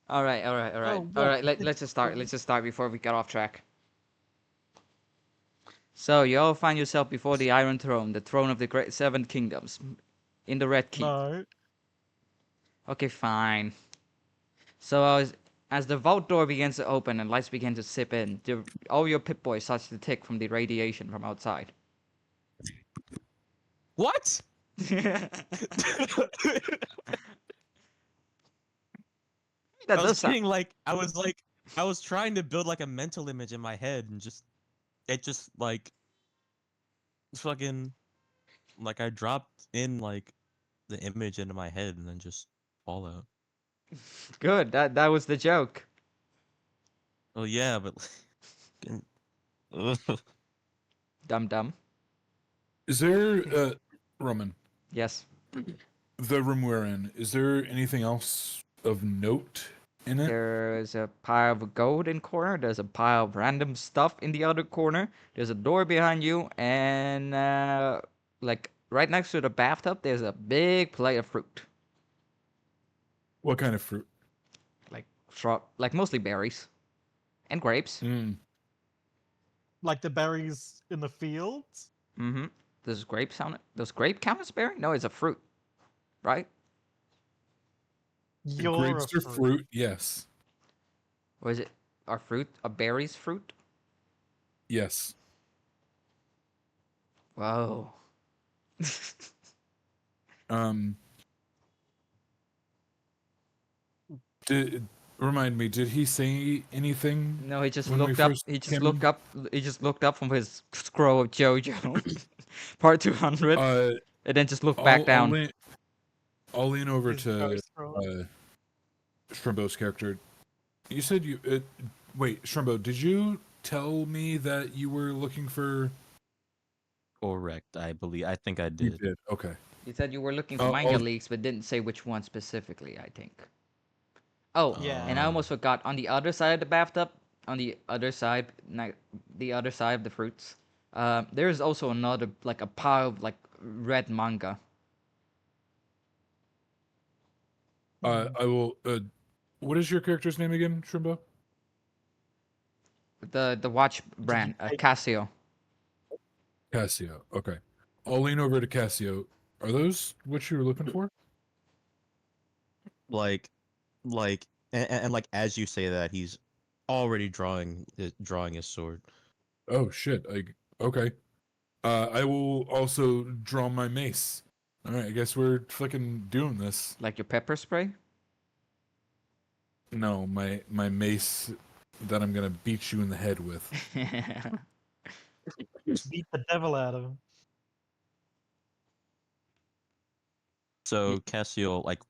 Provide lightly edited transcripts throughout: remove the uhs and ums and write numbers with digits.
All right, all right, all right, Oh, all well, right. Let's just start. Let's just start before we get off track. So you all find yourself before the Iron Throne, the throne of the Great Seven Kingdoms, in the Red Keep. no. Okay, fine. So as the vault door begins to open and lights begin to sip in, all your Pip-Boys starts to tick from the radiation from outside. What? That I was does sound. getting I was trying to build like a mental image in my head and just it just like fucking like I dropped in like the image into my head and then just fall out. Good. That was the joke. Well, yeah, but ugh. Dum dum. Is there, Roman, Yes. the room we're in, is there anything else of note in it? There's a pile of gold in corner. There's a pile of random stuff in the other corner. There's a door behind you, and like right next to the bathtub, there's a big plate of fruit, What kind of fruit? like like mostly berries and grapes. Mm. Like the berries in the fields? Mm-hmm. Does grape sound? Does grape count as berry? No, it's a fruit, right? You're a Grapes are fruit. fruit, yes. Or is it are fruit? A berries fruit? Yes. Whoa. Um, did, remind me, did he say anything No, he just when we looked up. first He just came looked in? up. He just looked up from his scroll of JoJo, part 200, Uh, and then just looked back I'll down. I'll lean over He's very to strong. Shrimbo's character. You said you wait, Shrimbo, did you tell me that you were looking for? Correct. I think I You did. did. Okay. You said you were looking for manga I'll leaks, but didn't say which one specifically, I think. Oh, and I Yeah. almost forgot. On the other side of the bathtub, on the other side, the other side of the fruits, there is also another, like a pile of like red manga. I will. What is your character's name again, Shrimbo? The watch Did you brand, take Casio. Cassio. Okay. I'll lean over to Cassio. Are those what you were looking for? Like and like as you say that he's already drawing his sword. Oh shit. Okay. I will also draw my mace. All right. I guess we're fucking doing this. Like your pepper spray? No, my mace that I'm gonna beat you in the head with. beat the devil out of him? So Cassio like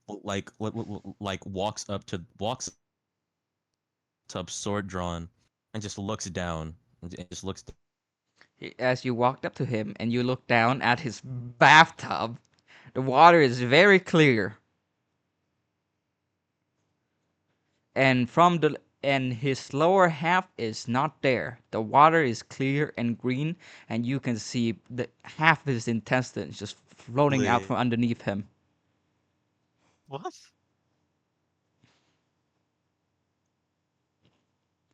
walks up sword drawn and just looks down and just looks As you walked up to him and you look down at his bathtub, the water is very clear. And his lower half is not there. The water is clear and green, and you can see the half of his intestines just floating out Wait. from underneath him. What?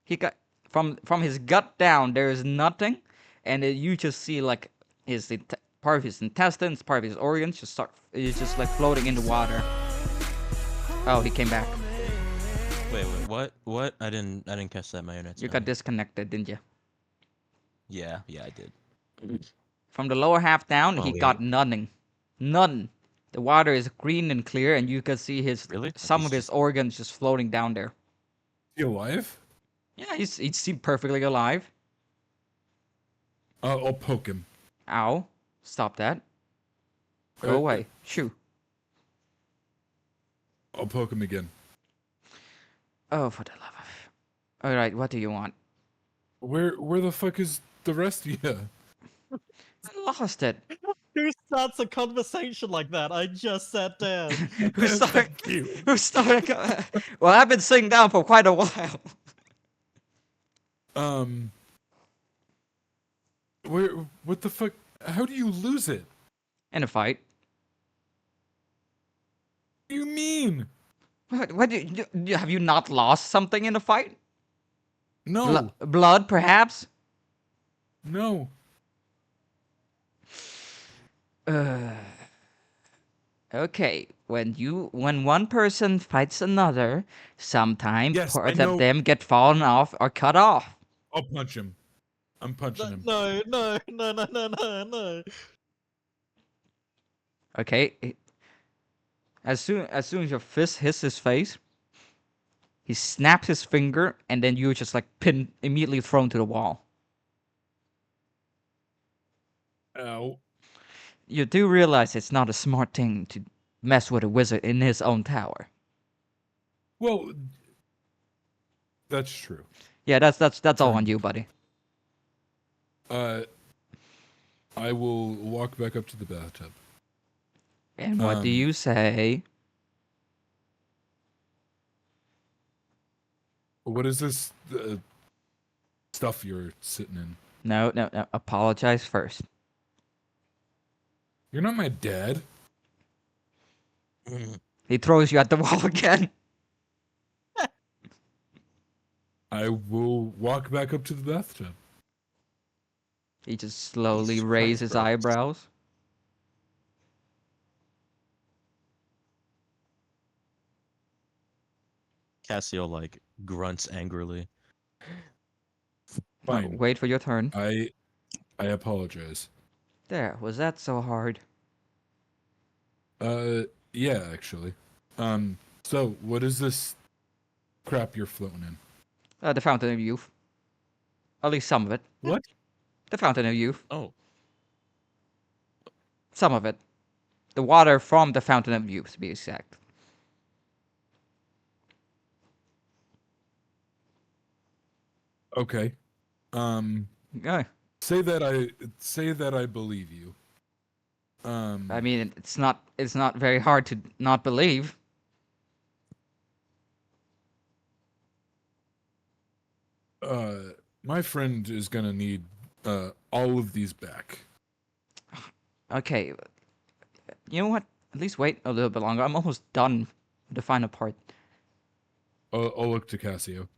He got from his gut down. There is nothing, and you just see like part of his intestines, part of his organs just start. It's just like floating in the water. Oh, he came back. Wait, what? I didn't catch that, my internet's You got dying. disconnected, didn't you? Yeah, I did. From the lower half down, Oh he wait, got nothing. None. The water is green and clear, and you can see really? Like some he's of his just organs just floating down there. You alive? Yeah, he seemed perfectly alive. I'll poke him. Ow. Stop that. Go Uh, away. Shoo. I'll poke him again. Oh, for the love of... Alright, what do you want? Where the fuck is the rest of you? I lost it. Who starts a conversation like that? I just sat down. Who started... Thank you. Who started... Well, I've been sitting down for quite a while. Um, where? What the fuck? How do you lose it? In a fight. What do you mean? What have you not lost something in the fight? No, Blood, perhaps? no. Okay, when one person fights another, sometimes Yes, I parts of know. them get fallen off or cut off. I'll punch him. I'm punching him. No, no, no, no, no, no, no. Okay, as soon as your fist hits his face, he snaps his finger, and then you're just like pinned, immediately thrown to the wall. Ow. You do realize it's not a smart thing to mess with a wizard in his own tower. Well, that's true. Yeah, that's all True. on you, buddy. I will walk back up to the bathtub. And what do Um, you say? What is this stuff you're sitting in? No, no, no. Apologize first. You're not my dad. He throws you at the wall again. I will walk back up to the bathtub. He just slowly Jesus raises his Christ. eyebrows. Cassio like grunts angrily. Fine. Wait for your turn. I apologize. There, was that so hard? Yeah, actually. So what is this crap you're floating in? The Fountain of Youth. At least some of it. What? The Fountain of Youth. Oh, Some of it. The water from the Fountain of Youth, to be exact. Okay. Yeah. Say that I believe you. I mean, it's not very hard to not believe. My friend is gonna need all of these back. Okay. You know what? At least wait a little bit longer. I'm almost done with the final part. I'll look to Cassio.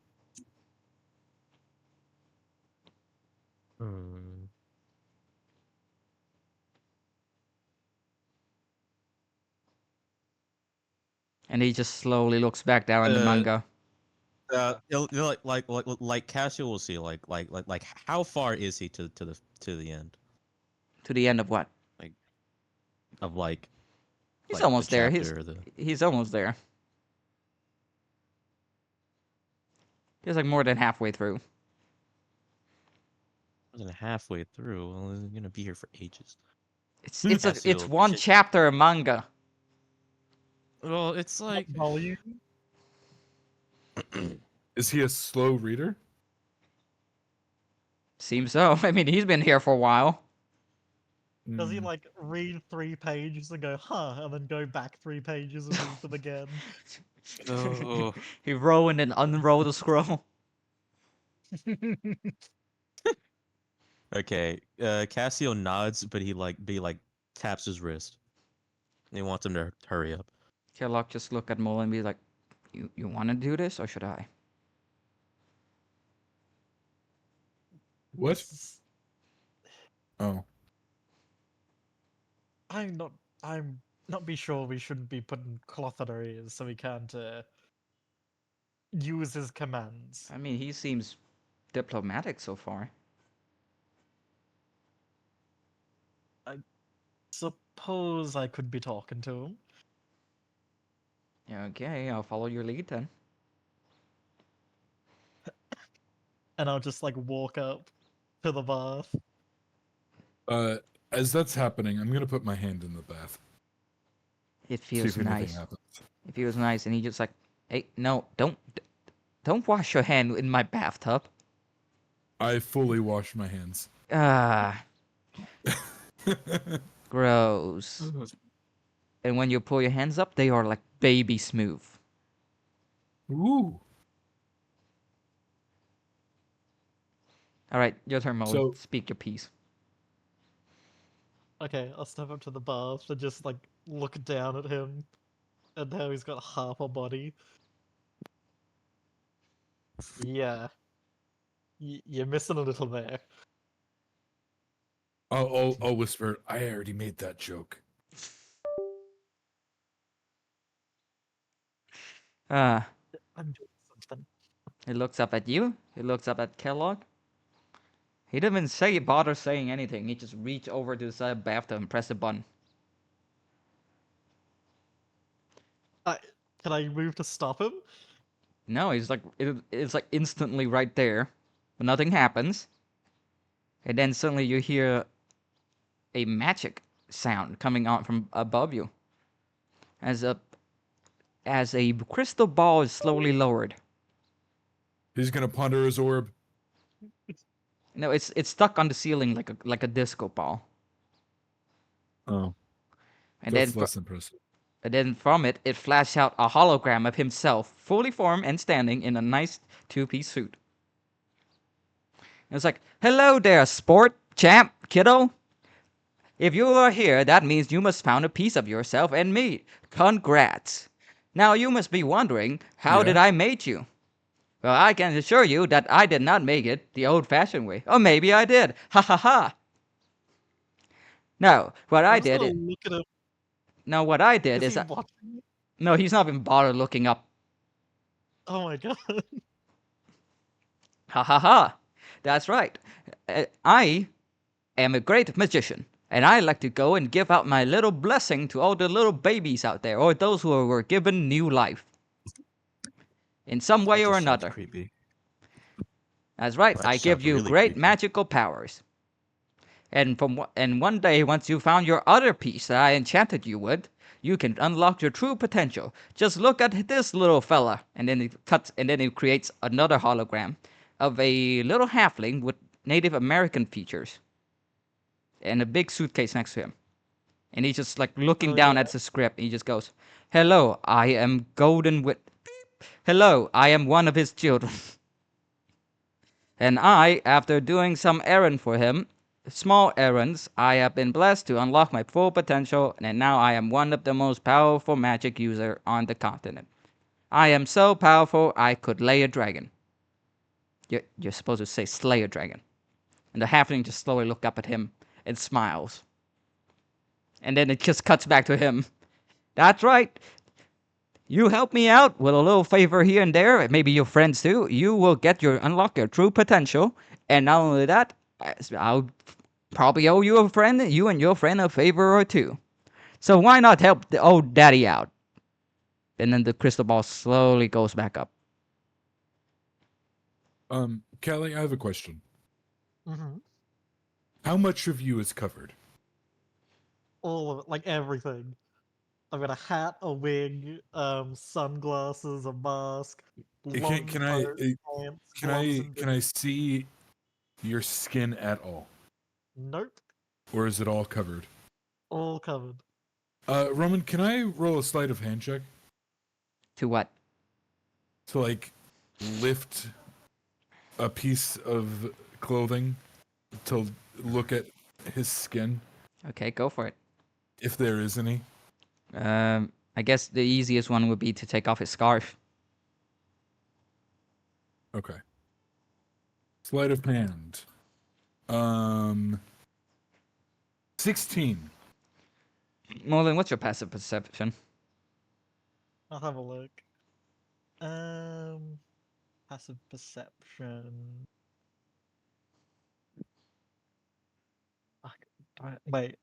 And he just slowly looks back down at the Uh, manga. like Cassio will see like how far is he to the end To the end of what? of like He's the almost there. chapter or He's almost there. He's like more than halfway through. wasn't halfway through. Well, he's gonna be here for ages. It's Cassio, one shit. chapter of manga. Well, it's like Volume. Is he a slow reader? Seems so. I mean, he's been here for a while. Does he Hmm. like read 3 pages and go, huh, and then go back 3 pages and read them again? oh, He roll and then unroll the scroll. okay. Cassio nods, but he taps his wrist. And he wants him to hurry up. Sherlock just look at Mole and be like, "You want to do this, or should I?" What? Oh. I'm not be sure we shouldn't be putting cloth on our ears so we can't use his commands. I mean, he seems diplomatic so far. Suppose I could be talking to him. Okay, I'll follow your lead then. And I'll just like walk up to the bath. As that's happening, I'm gonna put my hand in the bath. It See feels if anything nice. happens. It feels nice, and he just like, "Hey, no, don't wash your hand in my bathtub." I fully wash my hands. Ah, gross. And when you pull your hands up, they are like baby smooth. Ooh. All right, your turn, Mo. So- Speak your piece. Okay, I'll step up to the bath and just like look down at him. and now he's got half a body. Yeah, you're missing a little there. I'll whisper. I already made that joke. Uh, I'm doing something. he looks up at you. He looks up at Kellogg. He didn't even bother saying anything. He just reached over to the side of the bathtub and pressed a button. Can I move to stop him? No, he's like it's like instantly right there, but nothing happens. And then suddenly you hear a magic sound coming out from above you, as a crystal ball is slowly lowered. He's gonna ponder his orb. No, it's stuck on the ceiling like a disco ball. Oh, And that's then less impressive. and then from it, it flashed out a hologram of himself, fully formed and standing in a nice two-piece suit. And it's like, hello there, sport, champ, kiddo. If you are here, that means you must found a piece of yourself and me. Congrats. Now you must be wondering, how did Yeah. I make you? Well, I can assure you that I did not make it the old-fashioned way. Or maybe I did. Ha ha ha. No, what I I'm just did. gonna look at him. No, what I did Is is. he watching me? No, he's not even bothered looking up. Oh my god. Ha ha ha. That's right. I am a great magician, and I like to go and give out my little blessing to all the little babies out there, or those who were given new life. In some way That or just sounds another. creepy. That's right. That I just give sounds you really great creepy. magical powers. And one day, once you found your other piece that I enchanted you with, you can unlock your true potential. Just look at this little fella, and then it creates another hologram of a little halfling with Native American features and a big suitcase next to him. And he's just like looking Oh down yeah. at the script. And he just goes, "Hello, I am Golden Wit. Hello, I am one of his children." And I, after doing some errand for him, small errands, I have been blessed to unlock my full potential, and now I am one of the most powerful magic user on the continent. I am so powerful I could lay a dragon. You're supposed to say slay a dragon. And the halfling just slowly look up at him and smiles. And then it just cuts back to him. That's right. You help me out with a little favor here and there, maybe your friends too. You will unlock your true potential, and not only that, I'll probably owe you and your friend a favor or two. So why not help the old daddy out? And then the crystal ball slowly goes back up. Callie, I have a question. hmm How much of you is covered? All of it, like everything. I've got a hat, a wig, sunglasses, a mask, long Can coat, pants, gloves, and can I boots. see your skin at all, Nope, or is it all covered? all covered. Roman, can I roll a sleight of hand check To what? to like lift a piece of clothing to look at his skin, Okay, go for it. if there is any? I guess the easiest one would be to take off his scarf. Okay. Sleight of hand. 16. Merlin, what's your passive perception? I'll have a look. Passive perception. Wait.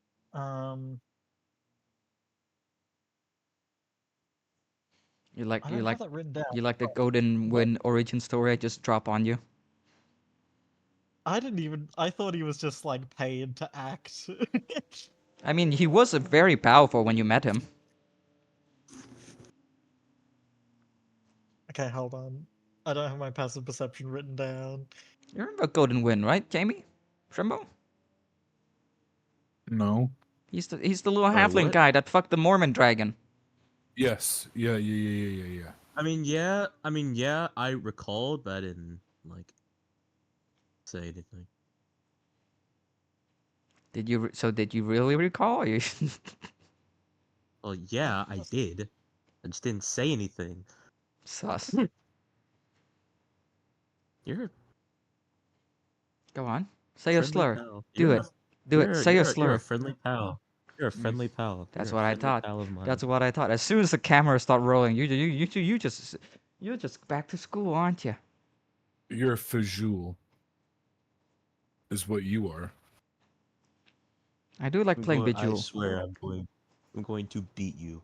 You like I you don't like have that written down. you like the Golden Wind origin story I just drop on you? I didn't even. I thought he was just like paid to act. I mean, he was very powerful when you met him. Okay, hold on. I don't have my passive perception written down. You remember Golden Wind, right, Jamie? Shrimbo? No. He's the little halfling what? guy that fucked the Mormon dragon. Yes. Yeah. I mean, yeah, I recalled, but I didn't like say anything. Did you really recall? Or you Well, yeah, I did. I just didn't say anything. Sus. You're a Go on. Say a friendly slur. pal. Do it. Do it. Say a You're a slur. friendly pal. You're a Mm, friendly pal. That's You're a what I friendly thought. pal of mine. That's what I thought. As soon as the camera start rolling, you're just back to school, aren't you? You're a fajoule, is what you are. I do like playing I Bejewel. swear I'm going to beat you.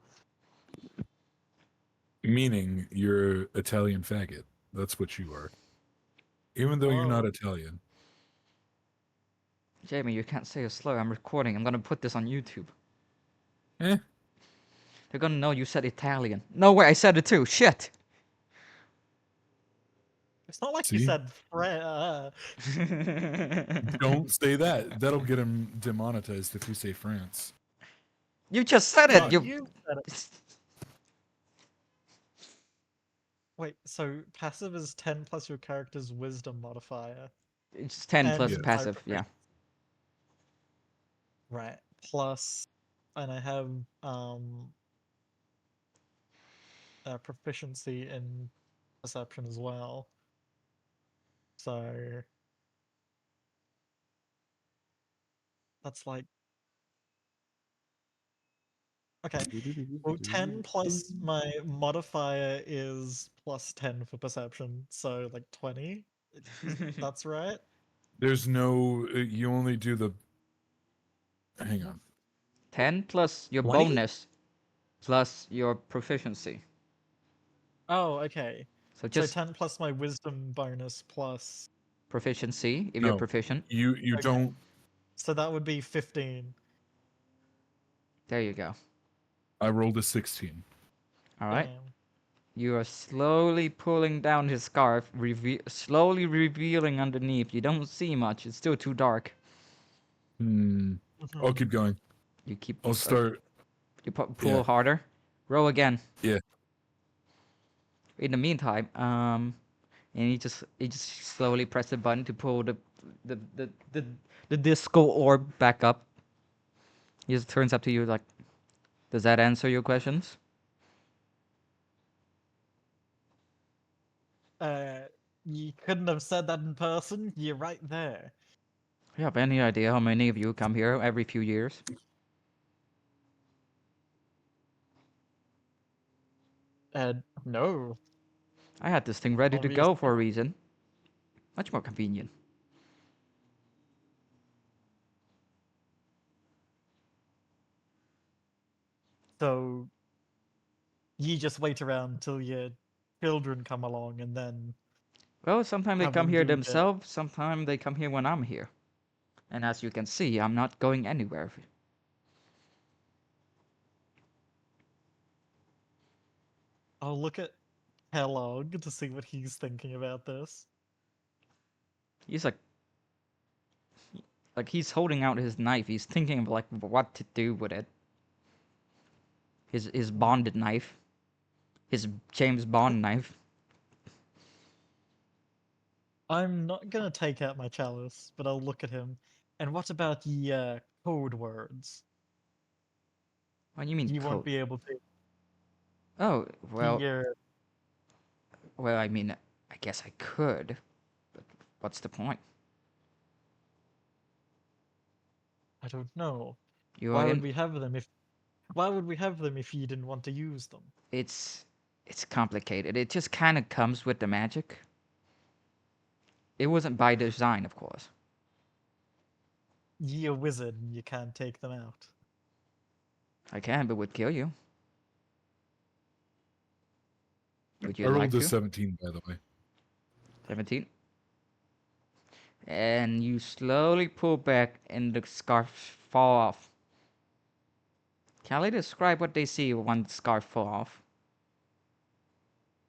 Meaning you're Italian faggot. That's what you are. Even though you're not Oh. Italian. Jamie, you can't say a slur. I'm recording. I'm gonna put this on YouTube. Eh. They're gonna know you said Italian. No way, I said it too. Shit. It's not like you See? said Don't say that. That'll get him demonetized if you say France. You just said No, it. You. you said it. Wait, so passive is 10 plus your character's wisdom modifier. It's 10 plus And Yeah. passive. Yeah. Right. Plus, and I have proficiency in perception as well. So that's like okay. Well, 10 plus my modifier is plus 10 for perception, so like 20. That's right. There's no you only do the hang on. 10 plus your 20? bonus plus your proficiency. Oh, okay. So So just 10 plus my wisdom bonus plus. proficiency if you're No. proficient. You Okay. don't So that would be 15. There you go. I rolled a 16. All right. Damn. You are slowly pulling down his scarf, slowly revealing underneath. You don't see much. It's still too dark. I'll keep going. You keep. I'll start You pull yeah. harder. Roll again. Yeah. In the meantime, and he just slowly press the button to pull the the the, the disco orb back up. He just turns up to you like, does that answer your questions? You couldn't have said that in person. You're right there. You have any idea how many of you come here every few years? No, I had this thing ready to go for obviously. a reason. Much more convenient. So you just wait around till your children come along and then Well, sometimes they have come them here do it. themselves, sometimes they come here when I'm here. And as you can see, I'm not going anywhere. I'll look at Kellogg to see what he's thinking about this. He's like he's holding out his knife. He's thinking of like what to do with it. His bonded knife. His James Bond knife. I'm not gonna take out my chalice, but I'll look at him. And what about the code words? What do you mean You won't code? be able to. Oh, well, The, I mean, I guess I could. But what's the point? I don't know. You are Why would in. we have them if? Why would we have them if you didn't want to use them? It's complicated. It just kind of comes with the magic. It wasn't by design, of course. You're a wizard and you can't take them out. I can, but would kill you. Would I you like rolled a to? 17 by the way. 17. And you slowly pull back, and the scarf fall off. Can I describe what they see when the scarf fall off?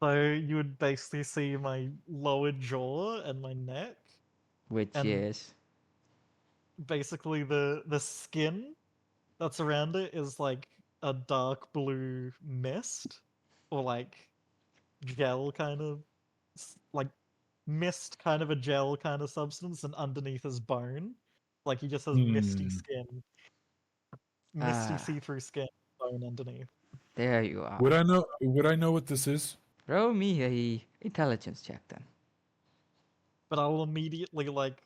So you would basically see my lower jaw and my neck, Which and is basically the skin that's around it is like a dark blue mist, or like gel kind of, like mist kind of a gel kind of substance, and underneath is bone. Like he just has misty Hmm. skin, misty ah see-through skin, bone underneath. There you are. Would I know? Would I know what this is? Roll me a intelligence check then. But I'll immediately like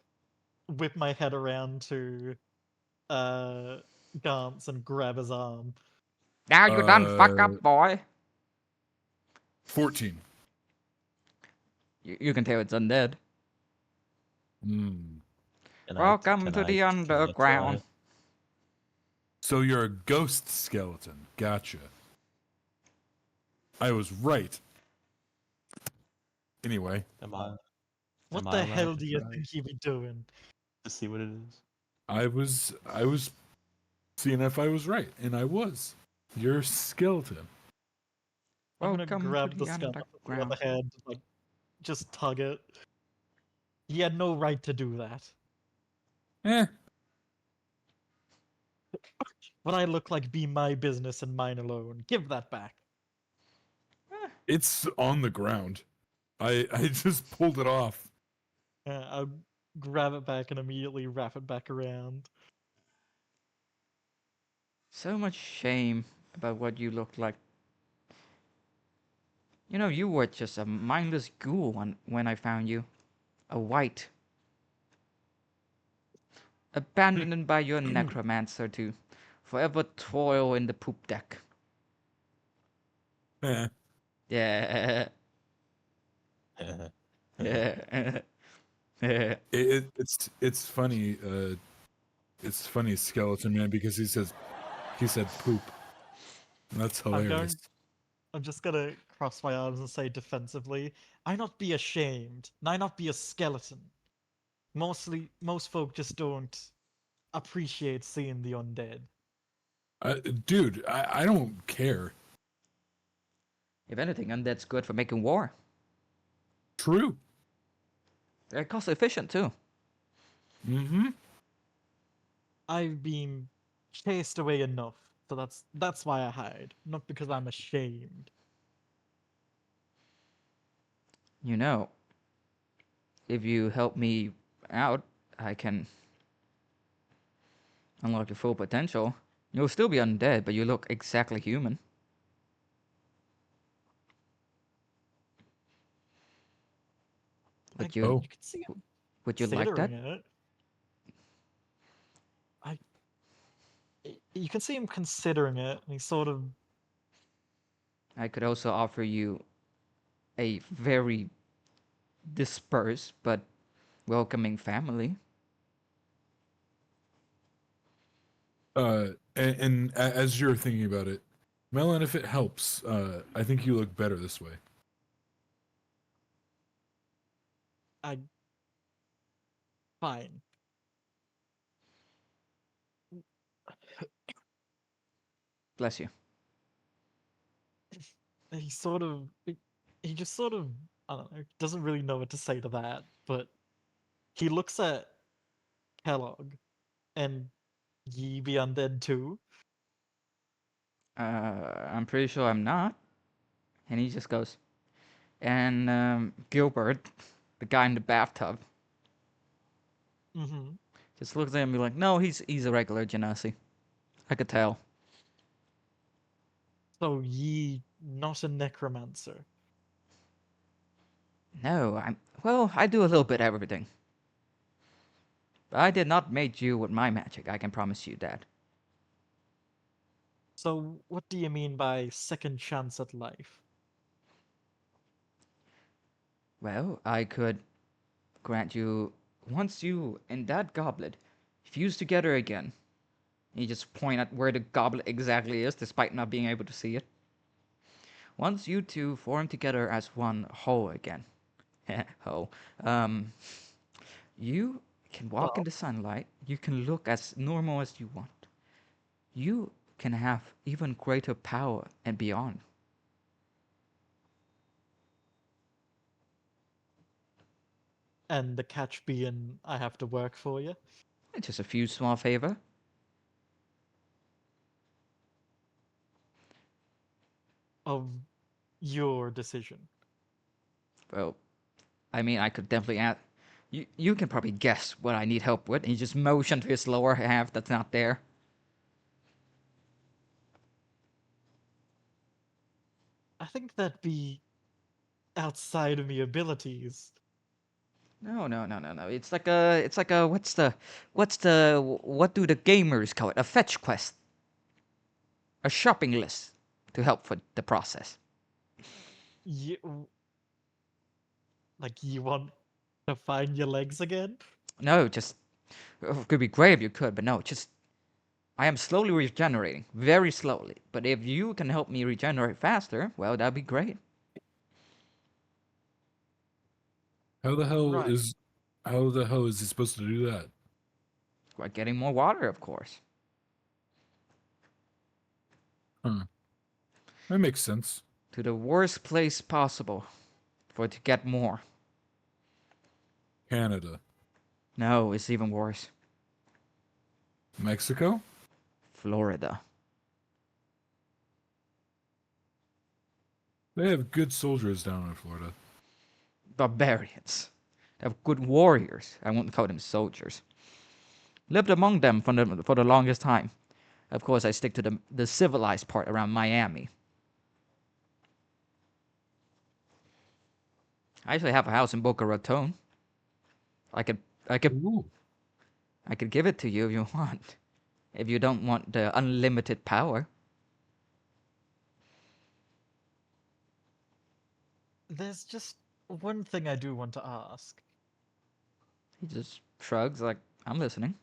whip my head around to Gantz and grab his arm. Now you done fuck Uh, up, boy. 14. You can tell it's undead. Hmm. Welcome to the underground. So you're a ghost skeleton. Gotcha. I was right. Anyway, Am I? What Am I the allowed hell to do you try think you be doing? to see what it is? I was seeing if I was right, and I was. You're a skeleton. I'm gonna Welcome to grab the the skeleton by underground. the head, like just tug it. He had no right to do that. Eh. What I look like be my business and mine alone. Give that back. It's on the ground. I just pulled it off. I'll grab it back and immediately wrap it back around. So much shame about what you look like. You know, you were just a mindless ghoul when I found you. A white. Abandoned by your necromancer to forever toil in the poop deck. Eh. Yeah. Yeah. It's funny. It's funny, skeleton man, because he said poop. That's I'm hilarious. going. I'm just gonna cross my arms and say defensively, I not be ashamed, and I not be a skeleton. Most folk just don't appreciate seeing the undead. Dude, I don't care. If anything, undead's good for making war. True. They're cost efficient too. Mm-hmm. I've been chased away enough, so that's why I hide, not because I'm ashamed. You know, if you help me out, I can unlock your full potential. You'll still be undead, but you look exactly human. Would you Oh. You can see him would you like that? considering it. I you can see him considering it, and he's sort of I could also offer you a very dispersed but welcoming family. As you're thinking about it, Melon, if it helps, I think you look better this way. I fine. Bless you. He sort of he just sort of I don't know, doesn't really know what to say to that, but he looks at Kellogg and ye be undead too. I'm pretty sure I'm not. And he just goes. And Gilbert, the guy in the bathtub, Mm-hmm. just looks at him and be like, "No, he's a regular Genasi. I could tell." So ye not a necromancer. No, I do a little bit of everything. But I did not make you with my magic. I can promise you that. So what do you mean by second chance at life? Well, I could grant you once you and that goblet fuse together again. You just point at where the goblet exactly is, despite not being able to see it. Once you two form together as one whole again, whole, you can walk in Well, the sunlight. You can look as normal as you want. You can have even greater power and beyond. and the catch being I have to work for you. It's just a few small favor. Of your decision. Well, I mean, I could definitely add. You can probably guess what I need help with. And he just motioned to his lower half that's not there. think that'd be outside of me abilities. No, no, no, no, no. It's like a what do the gamers call it? A fetch quest, a shopping list to help with the process. You, like, you want to find your legs again? No, just it could be great if you could, but no, just I am slowly regenerating, very slowly. But if you can help me regenerate faster, well, that'd be great. How the hell Right. is how the hell is he supposed to do that? By getting more water, of course. Huh. That makes sense. To the worst place possible for it to get more. Canada. No, it's even worse. Mexico? Florida. They have good soldiers down in Florida. Barbarians. They have good warriors. I won't call them soldiers. Lived among them for the longest time. Of course, I stick to the civilized part around Miami. I actually have a house in Boca Raton. I could I could Ooh. I could give it to you if you want. If you don't want the unlimited power. There's just one thing I do want to ask. He just shrugs like, I'm listening.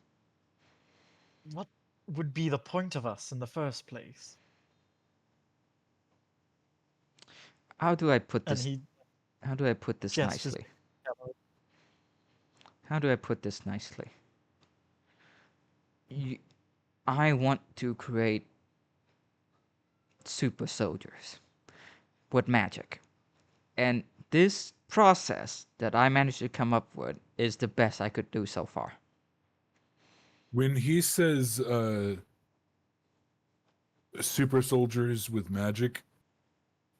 What would be the point of us in the first place? How do I put And this he how do I put this gestures. nicely? How do I put this nicely? You, I want to create super soldiers with magic. And this process that I managed to come up with is the best I could do so far. When he says super soldiers with magic,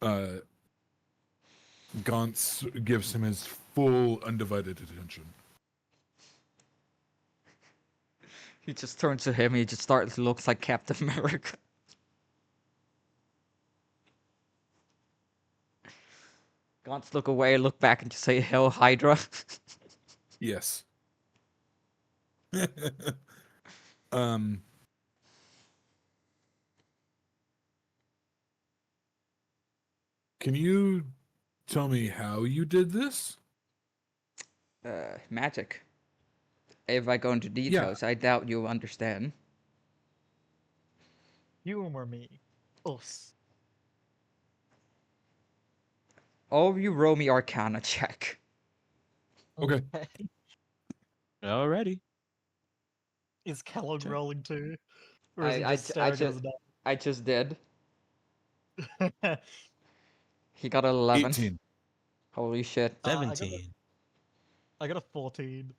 uh Gaunt's gives him his full undivided attention. He just turns to him, he just starts looks like Captain America. Gaunt's look away, look back and just say, Hell Hydra. Yes. um Can you tell me how you did this? Magic. If I go into details, I doubt you'll understand. Humor me. Us. All of you roll me Arcana check. Okay. Alrighty. Is Callum Check. rolling too? Or I- is he I just j- I staring ju- us I just did. down? He got an 11. 18. Holy shit. I got 17. I got a 14.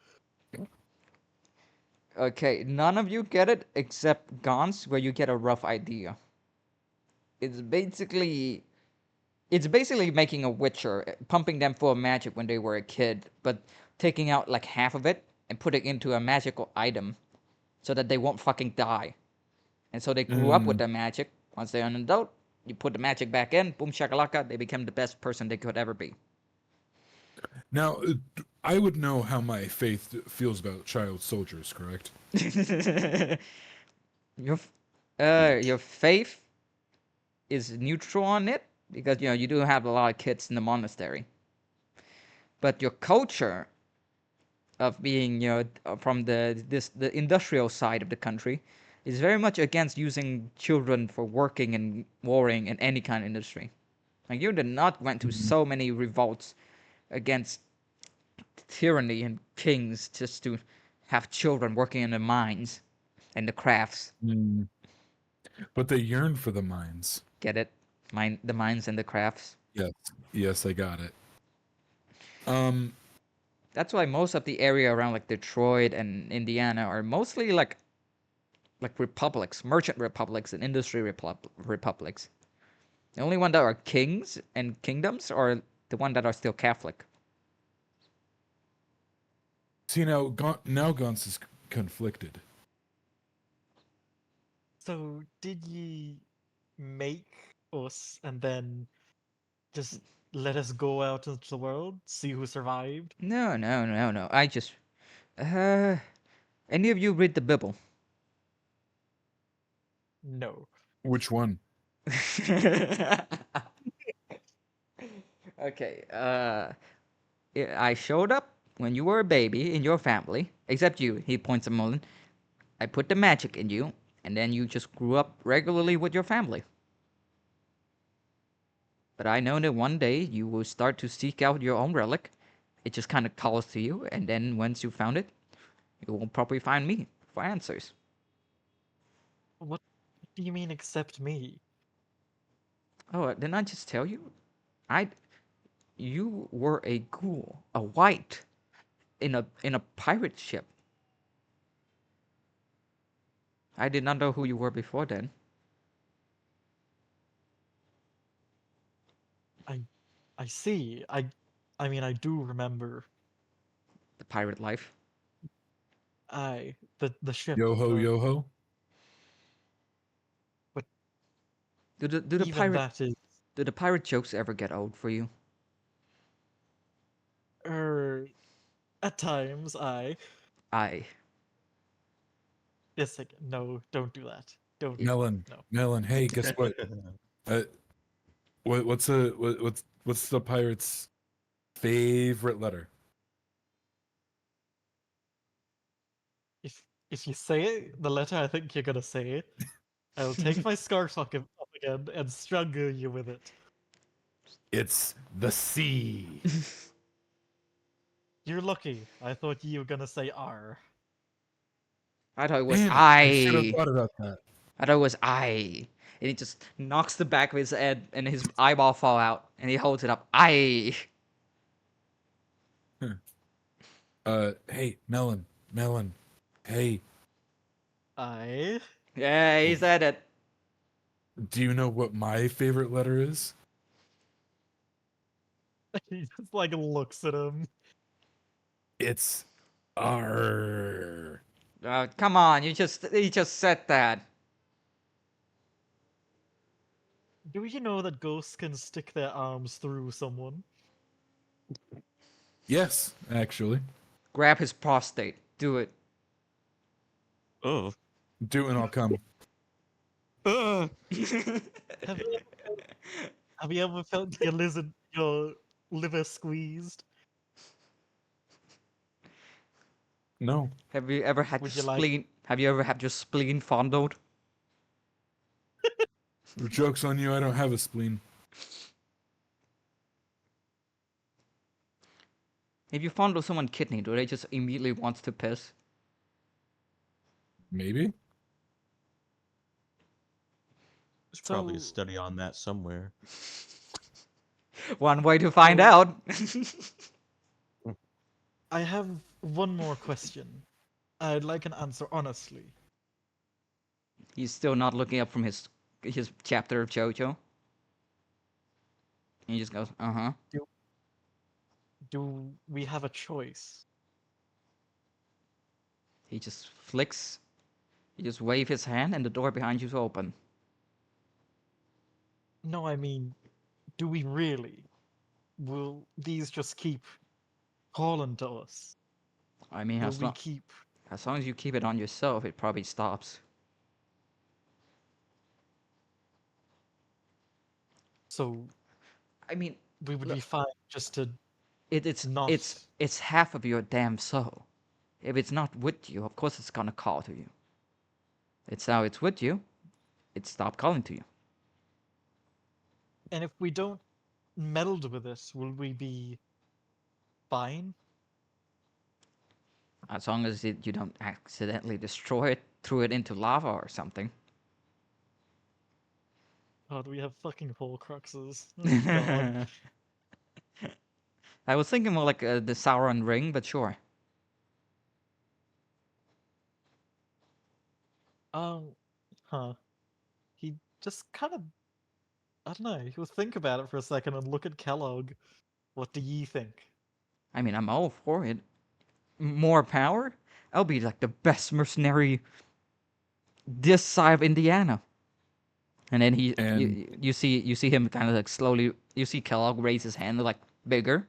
Okay, none of you get it except Gons, where you get a rough idea. It's basically making a Witcher, pumping them full of magic when they were a kid, but taking out like half of it and putting it into a magical item so that they won't fucking die. And so they grew up with the magic. Once they're an adult, you put the magic back in, boom shakalaka, they become the best person they could ever be. Now, I would know how my faith feels about child soldiers, correct? your your faith is neutral on it because you do have a lot of kids in the monastery. But your culture of being from the industrial side of the country is very much against using children for working and warring in any kind of industry. Like you did not went to so many revolts against tyranny and kings just to have children working in the mines and the crafts. Mm. But they yearn for the mines. Get it? The mines and the crafts. Yes. Yes, I got it. That's why most of the area around like Detroit and Indiana are mostly like republics, merchant republics and industry republics. The only one that are kings and kingdoms are the one that are still Catholic. See, now Gaunt's is conflicted. So did ye make us and then Just let us go out into the world, see who survived? No, no, no, no. I just. Uh, any of you read the Bible? No. Which one? Okay. I showed up when you were a baby in your family, except you. He points at Mullen. I put the magic in you, and then you just grew up regularly with your family. But I know that one day you will start to seek out your own relic. It just kind of calls to you, and then once you found it, you will probably find me for answers. What do you mean accept me? Oh, didn't I just tell you? I, you were a ghoul, a white, in a pirate ship. I did not know who you were before then. I I see. I mean I do remember The pirate life. the ship. Yo ho, yo ho. But Do the even pirate that is do the pirate jokes ever get old for you? er at times I I. yes again. No, don't do that. Don't Melon, no. Melon. Hey, guess what? Uh, what's the pirate's favorite letter? If you say it, the letter I think you're gonna say it, I'll take my scarf up again and strangle you with it. It's the C. You're lucky. I thought you were gonna say R. I thought it was Damn it! I should have I. thought about that. I thought it was I. And he just knocks the back of his head and his eyeball fall out and he holds it up. I. Hey, Melon, Melon. Hey, I Yeah, he said it. do you know what my favorite letter is? he just like looks at him. It's R. Come on, he just said that. Do you know that ghosts can stick their arms through someone? Yes, actually. Grab his prostate. Do it. Oh. Do it and I'll come. Have you, have you ever felt your liver squeezed? No. Have you ever had Would your you like? spleen? Have you ever had your spleen fondled? Joke's on you, I don't have a spleen. If you fondle someone's kidney, do they just immediately want to piss? Maybe? There's probably a So study on that somewhere. One way to find So- out. I have one more question. I'd like an answer honestly. He's still not looking up from his chapter of JoJo. He just goes, uh-huh. Do we have a choice? He just flicks. He just wave his hand and the door behind you's open. No, I mean, do we really? Will these just keep calling to us? I mean, Will as we long keep? as you keep it on yourself, it probably stops. So I mean, we would look, be fine just to it's not. it's half of your damn soul. If it's not with you, of course it's gonna call to you. It's how it's with you. It stopped calling to you. And if we don't meld with it, will we be fine? As long as you don't accidentally destroy it, throw it into lava or something. God, we have fucking Horcruxes. Oh, God. I was thinking more like the Sauron ring, but sure. Um, huh. He just kind of, I don't know, he'll think about it for a second and look at Kellogg. What do ye think? I mean, I'm all for it. More power? I'll be like the best mercenary this side of Indiana. And then And you see him kind of like slowly. You see Kellogg raise his hand like bigger,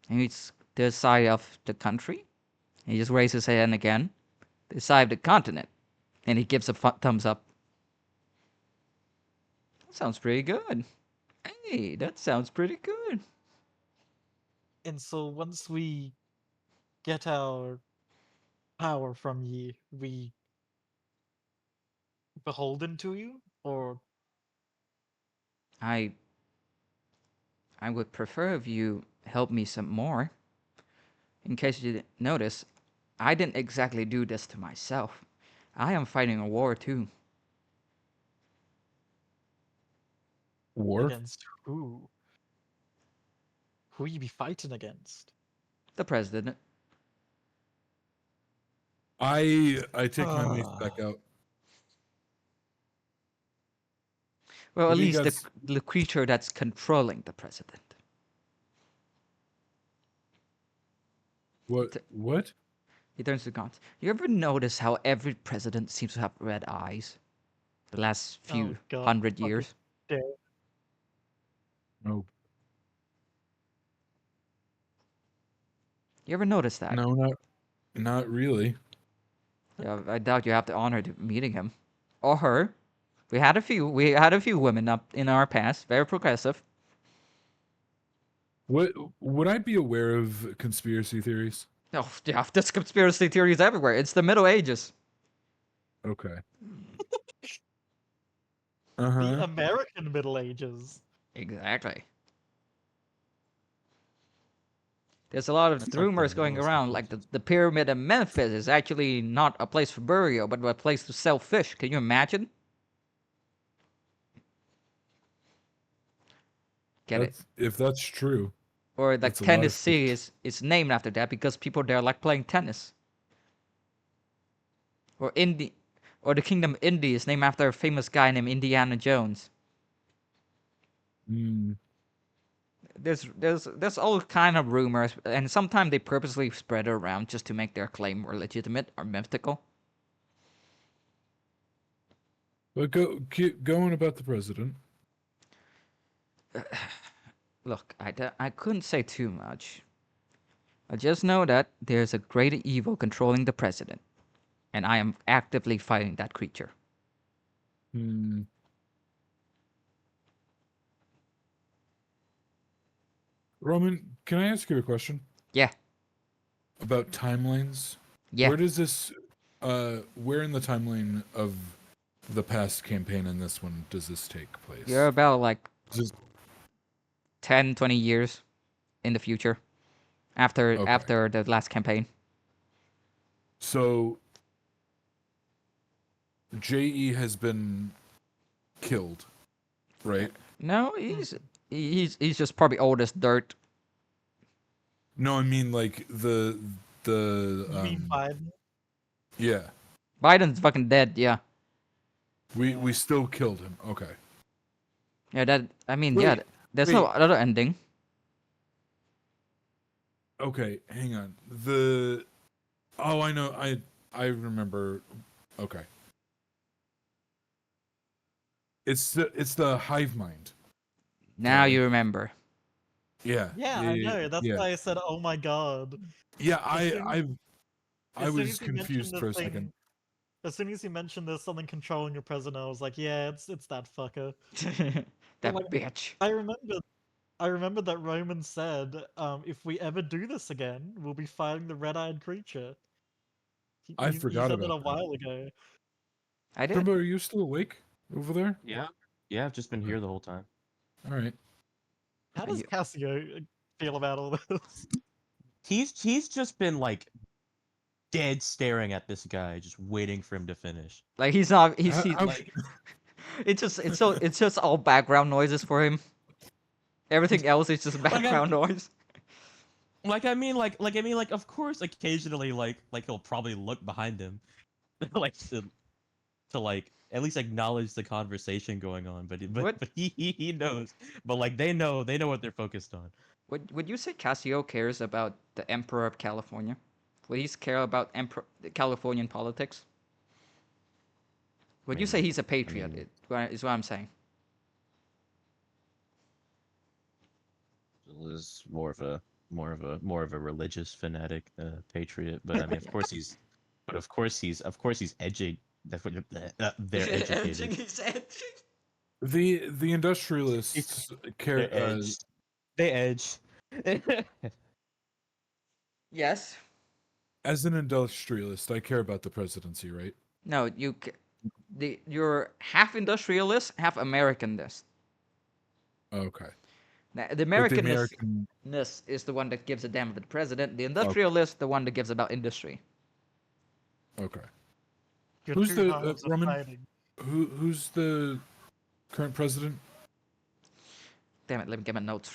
and it's the side of the country. He just raises his hand again, the side of the continent, and he gives a thumbs up. That sounds pretty good. Hey, that sounds pretty good. And so once we get our power from ye, we beholden to you, or I I would prefer if you help me some more. In case you didn't notice, I didn't exactly do this to myself. I am fighting a war too. war. against who? Who you be fighting against? The president. I take my mace back out. Well, What at do you least guys? the creature that's controlling the president. What? T- What? He turns to Gaunt. You ever notice how every president seems to have red eyes? The last Oh few god, 100 years. dead. No, You ever notice that? no, not really. Yeah, I doubt you have the honor to meeting him. Or her. We had a few. We had a few women up in our past. Very progressive. What would I be aware of conspiracy theories? Oh, yeah, there's conspiracy theories everywhere. It's the Middle Ages. Okay. The Uh-huh. American Middle Ages. Exactly. There's a lot of That's like the rumors going Middle around, like Ages. the pyramid of Memphis is actually not a place for burial, but a place to sell fish. Can you imagine? Get it? That's if that's true, Or like that's a lot of Tennessee fish. is named after that because people there like playing tennis. Or Indy, or the Kingdom of Indy is named after a famous guy named Indiana Jones. Mm, There's all kind of rumors, and sometimes they purposely spread it around just to make their claim more legitimate or mythical. but keep going about the president. Look, I couldn't say too much. I just know that there's a great evil controlling the president, and I am actively fighting that creature. Hmm. Roman, can I ask you a question Yeah, about timelines? yeah. Where does this where in the timeline of the past campaign and this one does this take You're place? about like Is this, 10, 20 years in the future okay. after the last campaign. So JE has been killed, right? No, Hmm. he's just probably old as dirt. No, I mean like the You mean Biden? yeah. Biden's fucking dead. Yeah, We still killed him. Okay. yeah. That I mean, yeah. Wait, There's no wait. other ending. Okay, hang on. The oh, I know. I remember. Okay. It's the hive mind. Now Okay. you remember. Yeah. Yeah, Yeah. I Yeah. know. That's Yeah. why I said, "Oh my god." Yeah. As soon I as soon was as you mentioned confused the for a second. thing, as soon as you mentioned there's something controlling your president, I was like, "Yeah, it's that fucker." But like, That bitch. I remember, I remember that Roman said, "If we ever do this again, we'll be fighting the red-eyed creature." He, I he, he forgot said that about a that. while ago. I did. Shrimbo, are you still awake over there? Yeah. Yeah, I've just been here the whole time. All right. How does You, Cassio feel about all this? He's just been like dead staring at this guy, just waiting for him to finish. like he's not. He's How Like it's just all background noises for him. Everything else is just like I background noise. like of course occasionally like he'll probably look behind him like to like at least acknowledge the conversation going on, but What he knows. But like they know what they're focused on. would you say Casio cares about the Emperor of California? Would he care about Emperor Californian politics? Would I you say mean- he's a patriot? mean- Is what I'm saying. is more of a religious fanatic patriot, but I mean, of course he's, educated. They're educated. The industrialists care. They're edge. They edge. Yes. As an industrialist, I care about the presidency, right? No, you're half industrialist, half Americanist. Okay. Now, the Like the Americanist American. is the one that gives a damn about the president. The industrialist, the one that gives about industry. Okay. Your Who's two the halves are Roman? fighting. Who's the current president? Damn it, let me get my notes.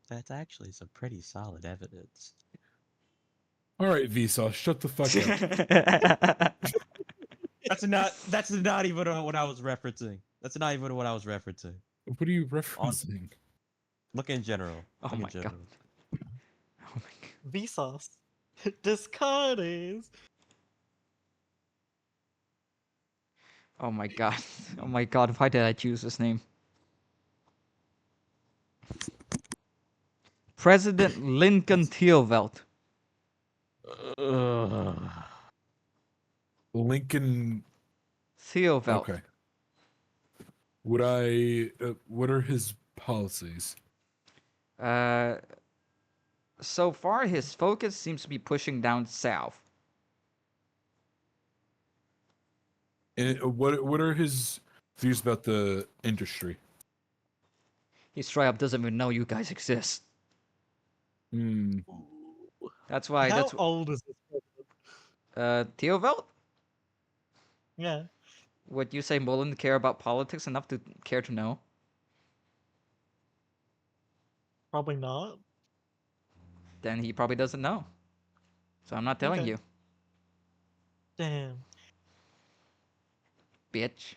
That's actually some pretty solid evidence. All right, Vsauce, shut the fuck up. That's not even what I was referencing. That's not even what I was referencing. What are you referencing? Look in general. Oh Look in my God. general. Oh my God. Vsauce. Discardes. Oh my God. Oh my God. Why did I choose this name? President Lincoln Thielveld. Lincoln. Thielveld. Okay. Would I? What are his policies? So far, his focus seems to be pushing down south. And what are his views about the industry? He straight up doesn't even know you guys exist. Hmm. That's why. How That's old is this president? Thielveld. Yeah. Would you say Mullen care about politics enough to care to know? Probably not. Then he probably doesn't know. So I'm not telling Okay. you, Damn. bitch.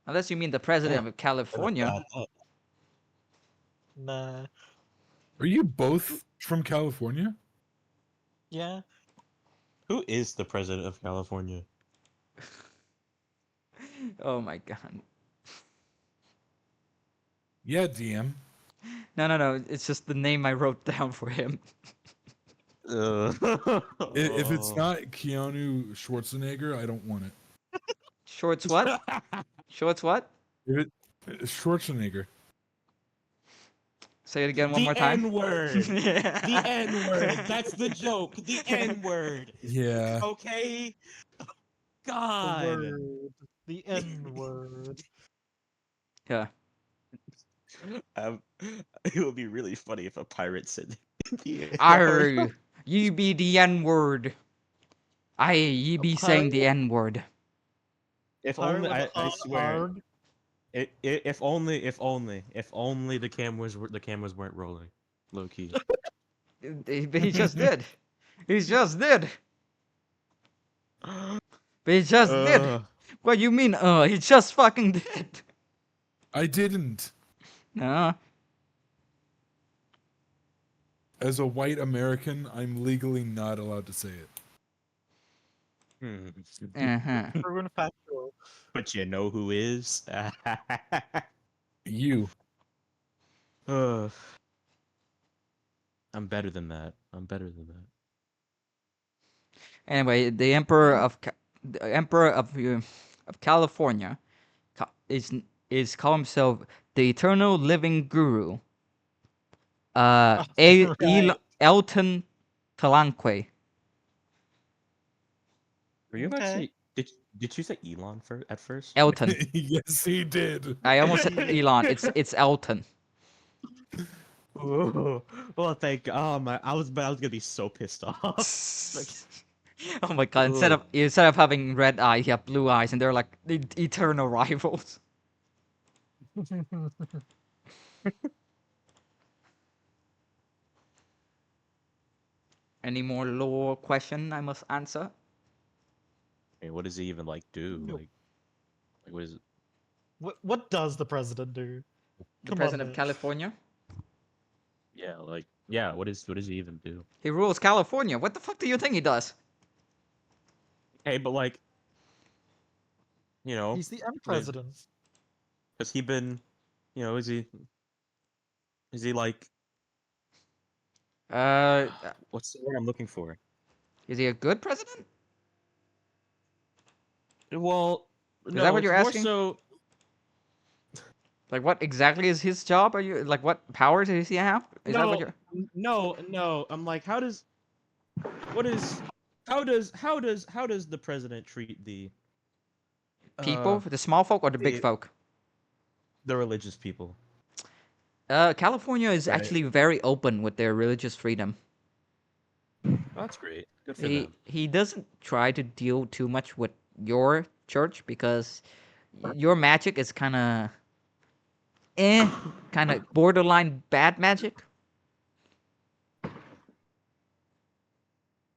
Unless you mean the president of California. Nah. Are you both from California? Yeah. Who is the president of California? Oh my God. Yeah, DM. No. It's just the name I wrote down for him. If it's not Keanu Schwarzenegger, I don't want it. Shorts what? Shorts what? If Schwarzenegger. Say it again one The more time. N-word. The N-word. That's the joke. The N-word. Yeah. Okay. The God. word. The N word. Yeah. It would be really funny if a pirate said the N-word. Arr, ye be the N-word. Aye, ye be saying the N-word. If Pirate only with I a swear. arg. If only the cameras weren't rolling, low key. He just did. He just did. He just did. What you mean? He just fucking did. I didn't. No. As a white American, I'm legally not allowed to say it. Uh-huh. Proven factual. But you know who is? You. I'm better than that. I'm better than that. Anyway, the Emperor of California is call himself the Eternal Living Guru. Right. Elton Talanque. Were you about to Okay. say? Did you say Elon at first? Elton. Yes, he did. I almost said Elon. It's Elton. Oh, well, thank God. Oh my! I was gonna be so pissed off. Oh my God! Instead of having red eyes, you have blue eyes, and they're like the eternal rivals. Any more lore question I must answer? Hey, what does he even like do? Nope. Like what is it? What does the president do? The Come on, president of man. California. Yeah, what does he even do? He rules California. What the fuck do you think he does? Hey, but like, you know, He's the M like, president. has he been, is he like, Uh, what's the word I'm looking for? is he a good president? Well, Is that no, what it's you're more asking? so. Like, what exactly is his job? Are you like, what powers does he have? Is that what No, you're? no. I'm like, what is, how does the president treat uh, People, the small folk or the big the folk? the religious people? California is Right. actually very open with their religious freedom. That's great. Good for He them. he doesn't try to deal too much with your church because your magic is kind of borderline bad magic.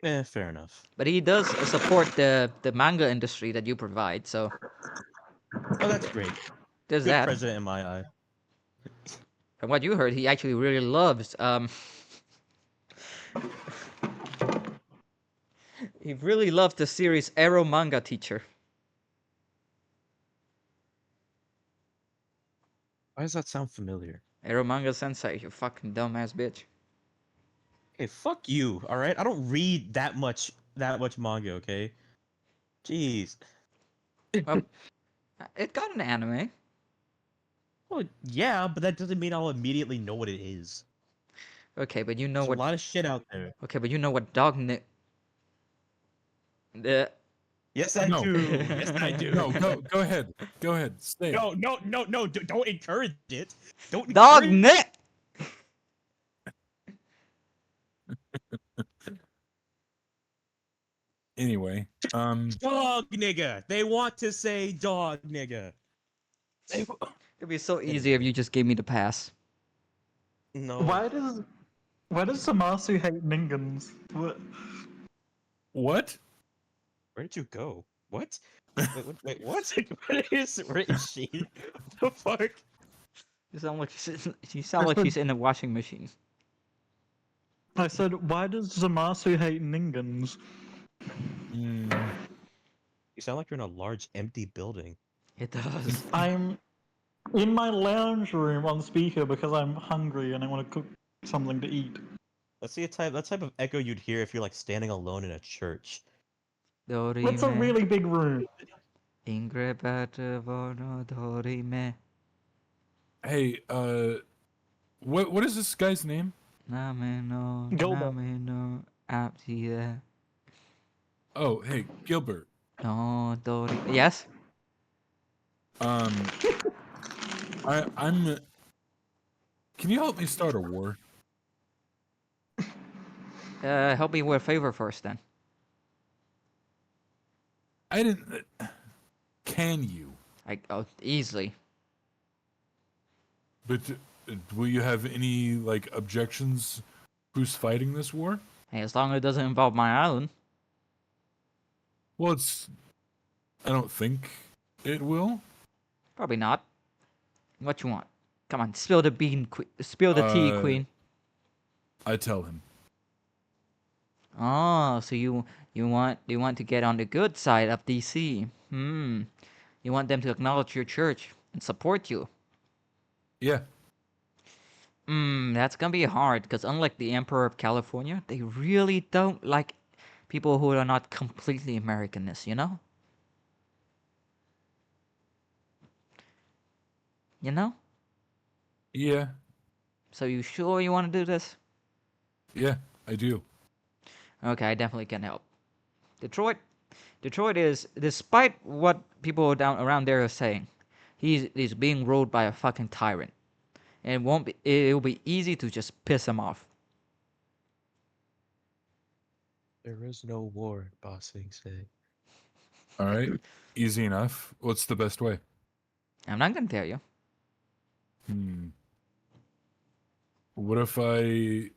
Fair enough. But he does support the manga industry that you provide. So Oh, that's great. there's Good that. president in my eye. From what you heard, he actually really loves he really loved the series Arrow Manga Teacher. Why does that sound familiar? Arrow Manga Sensei, you fucking dumbass bitch. Hey, fuck you. All right, I don't read that much manga. Okay. Jeez. Well, it got an anime. Well, yeah, but that doesn't mean I'll immediately know what it is. Okay, but you know There's a what? lot of shit out there. Okay, but you know what dog the Yes, I No. do. Yes, I do. No, go ahead. Go ahead. Say it. No. Don't encourage it. Don't dog encourage. knit. Anyway, Dog nigga. They want to say dog nigga. It'd be so easy if Anyway. you just gave me the pass. No. Why does Samasu hate Ningans? what? Where did you go? What? Wait, what? Where is she? The fuck? You sound like she's in a washing machine. I said, why does Zamasu hate Ningans? Mm, You sound like you're in a large empty building. It does. I'm in my lounge room on speaker because I'm hungry and I want to cook something to eat. Let's see that type of echo you'd hear if you're like standing alone in a church. That's a really big room. hey, what is this guy's name? Gilbert. Oh, hey, Gilbert. Yes. Um, I'm. Can you help me start a war? Help me with a favor first, then. I didn't. Can you? Easily. But will you have any like objections? Who's fighting this war? Hey, as long as it doesn't involve my island. Well, it's. I don't think it will. Probably not. What you want? Come on, spill the spill the tea, queen. I tell him. Oh, so you want to get on the good side of DC? You want them to acknowledge your church and support you? Yeah. That's gonna be hard because unlike the Emperor of California, they really don't like people who are not completely Americanist. You know? You know? Yeah. So you sure you want to do this? Yeah. I do. Okay, I definitely can help. Detroit is, despite what people down around there are saying, he's being ruled by a fucking tyrant, and it'll be easy to just piss him off. There is no war, Bossing say. All right. Easy enough. What's the best way? I'm not gonna tell you. What if I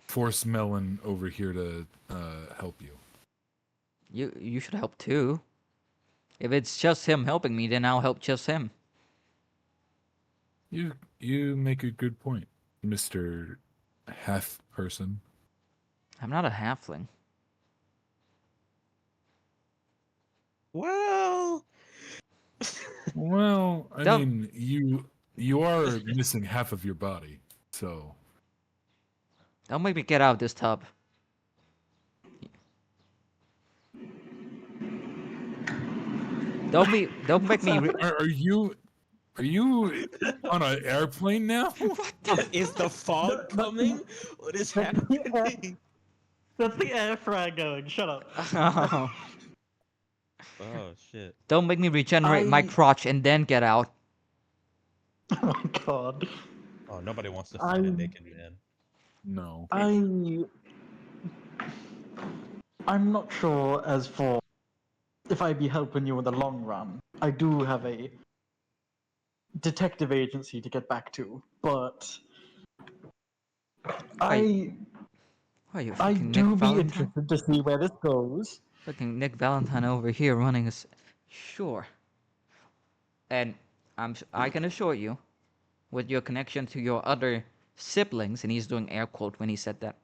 force Melon over here to help you? You should help too. If it's just him helping me, then I'll help just him. You make a good point, Mr. Half Person. I'm not a halfling. Well. Well, I Don't- mean, you are missing half of your body, so Don't make me get out of this tub. Don't make me. are you on an airplane now? Is the fog coming? What is happening? That's the air fryer going. Shut up. Oh. Oh shit. Don't make me regenerate my I- crotch and then get out. Oh my god. Oh, nobody wants to find a I- naked man. No. I'm not sure as for if I'd be helping you in the long run. I do have a detective agency to get back to, but I Oh, you I fucking Nick do be Valentine. interested to see where this goes. Fucking Nick Valentine over here running us. Sure. And I can assure you, with your connection to your other siblings, and he's doing air quote when he said that,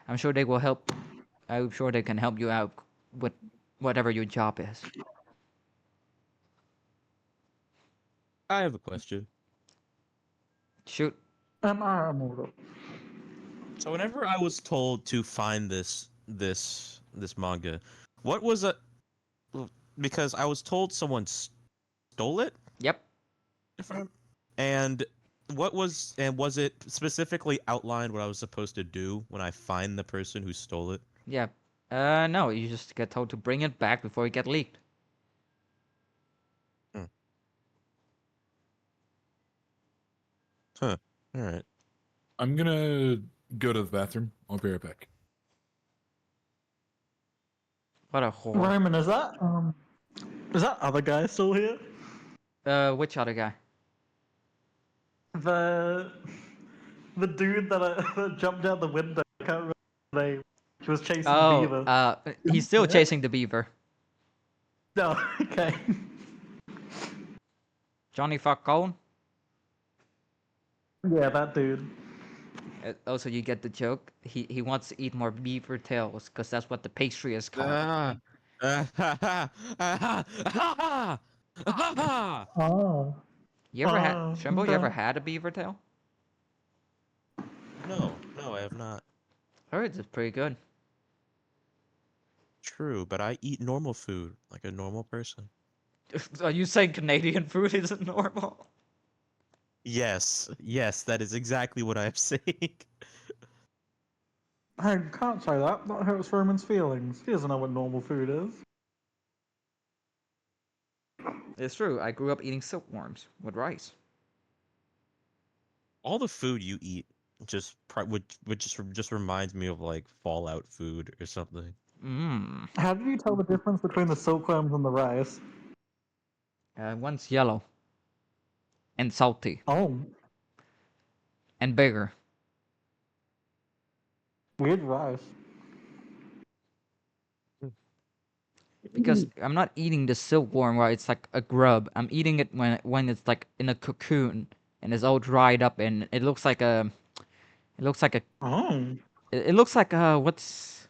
I'm sure they will help. I'm sure they can help you out with whatever your job is. I have a question. Shoot. I'm all up. So whenever I was told to find this manga, what was it? Because I was told someone stole it. Yep. If I'm, and was it specifically outlined what I was supposed to do when I find the person who stole it? Yeah. No, you just get told to bring it back before it get leaked. Huh. All right. I'm gonna go to the bathroom. I'll be right back. What a whore. Roman, is that other guy still here? Which other guy? The the dude that jumped out the window. I can't remember his name. He was chasing Oh, Beaver. he's still Yeah. chasing the beaver. No, okay. Johnny Falcone. Yeah, that dude. Also, you get the joke. He wants to eat more beaver tails because that's what the pastry is called. Oh. You ever had Oh, Shrimbo? You ever okay. had a beaver tail? No, I have not. I heard it's pretty good. True, but I eat normal food like a normal person. Are you saying Canadian food isn't normal? Yes, that is exactly what I'm saying. I can't say that. That hurts Roman's feelings. He doesn't know what normal food is. It's true. I grew up eating silkworms with rice. All the food you eat would just reminds me of like Fallout food or something. Mmm. How do you tell the difference between the silkworms and the rice? One's yellow and salty Oh, and bigger. weird rice. Because I'm not eating the silkworm where it's like a grub. I'm eating it when it's like in a cocoon and it's all dried up and it looks like a. It looks like a. Oh. It looks like what's.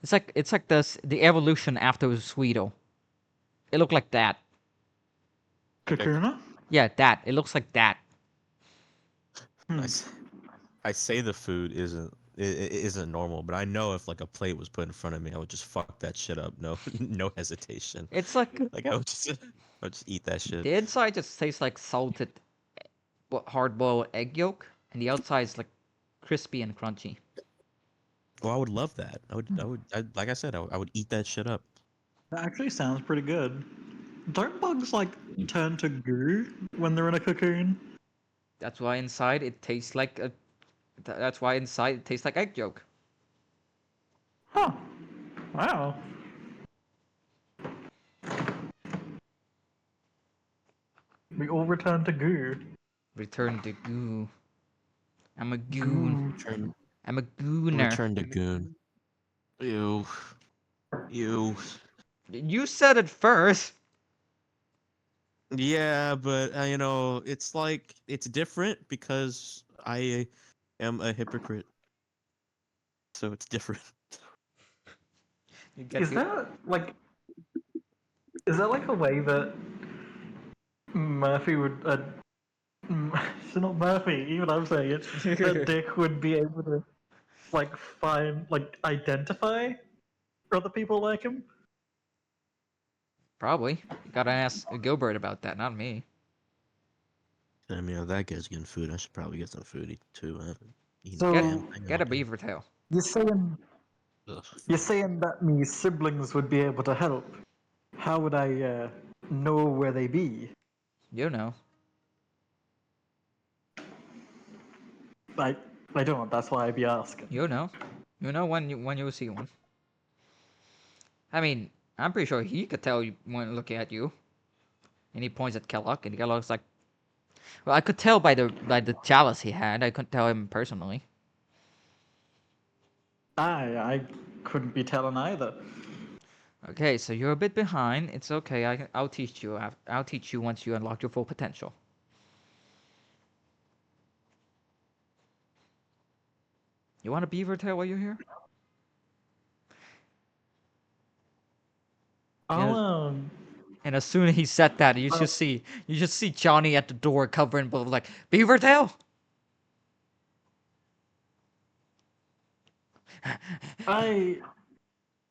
It's like the evolution after Sweeto. It looked like that. Kakuna? Yeah, that. It looks like that. Hmm. I say the food isn't normal, but I know if like a plate was put in front of me, I would just fuck that shit up. No, no hesitation. It's like Like I would just eat that shit. the inside just tastes like salted, hard-boiled egg yolk, and the outside is like crispy and crunchy. Well, I would love that. Like I said, I would eat that shit up. That actually sounds pretty good. Don't bugs like turn to goo when they're in a cocoon? That's why inside it tastes like a. That's why inside it tastes like egg yolk. Huh. Wow. We all return to goo. Return to goo. I'm a goon. Return, I'm a gooner. return to goon. Ew. Ew. You said it first. Yeah, but it's like it's different because I am a hypocrite. So it's different. You get Is the. that like Is there like a way that Murphy would, it's not Murphy, even I'm saying it, that Dick would be able to like identify other people like him? Probably. Gotta ask Gilbert about that, not me. I mean, if that guy's getting food, I should probably get some food too. I haven't eaten a Get damn thing get all a day. beaver tail. You're saying Ugh. you're saying that me siblings would be able to help. How would I know where they be? You know. I I don't. That's why I be asking. You know. You know when you see one. I mean, I'm pretty sure he could tell you when looking at you. And he points at Kellogg, and Kellogg's like, well, I could tell by the chalice he had. I couldn't tell him personally. I couldn't be telling either. Okay, so you're a bit behind. It's okay. I'll teach you. I'll teach you once you unlock your full potential. You want a beaver tail while you're here? I'll And, and as soon as he said that, you just see Johnny at the door covering both like beaver tail. I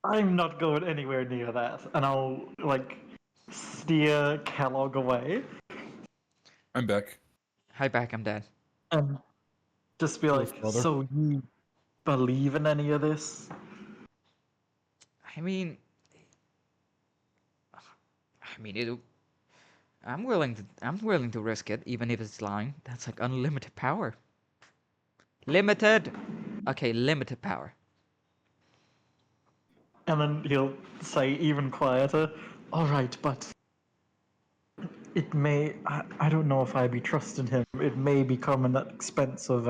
I'm not going anywhere near that, and I'll like steer Kellogg away I'm back. Hi back, I'm dead. and just be Hello, like, father. "So you believe in any of this?" I mean, it. I'm willing to risk it, even if it's lying. That's like unlimited power. Limited. Okay, limited power. And then he'll say even quieter, "All right, but it may. I don't know if I be trusting him. It may become at the expense of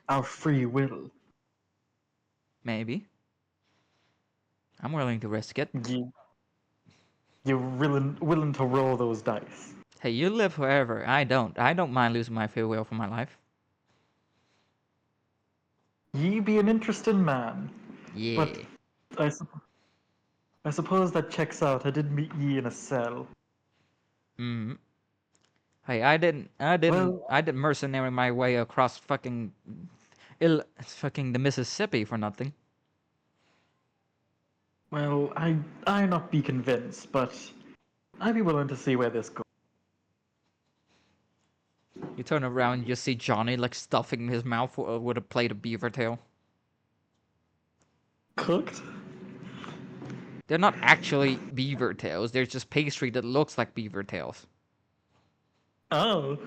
our free will. Maybe. I'm willing to risk it. You you're willing to roll those dice. Hey, you live forever. I don't. I don't mind losing my free will for my life. Ye be an interesting man, but Yeah. I, I suppose that checks out. I did meet ye in a cell. Mm. Hey, I didn't mercenary my way across fucking the Mississippi for nothing. Well, I not be convinced, but I'd be willing to see where this goes. You turn around, you see Johnny like stuffing his mouth with a plate of beaver tail. Cooked? They're not actually beaver tails. They're just pastry that looks like beaver tails. Oh,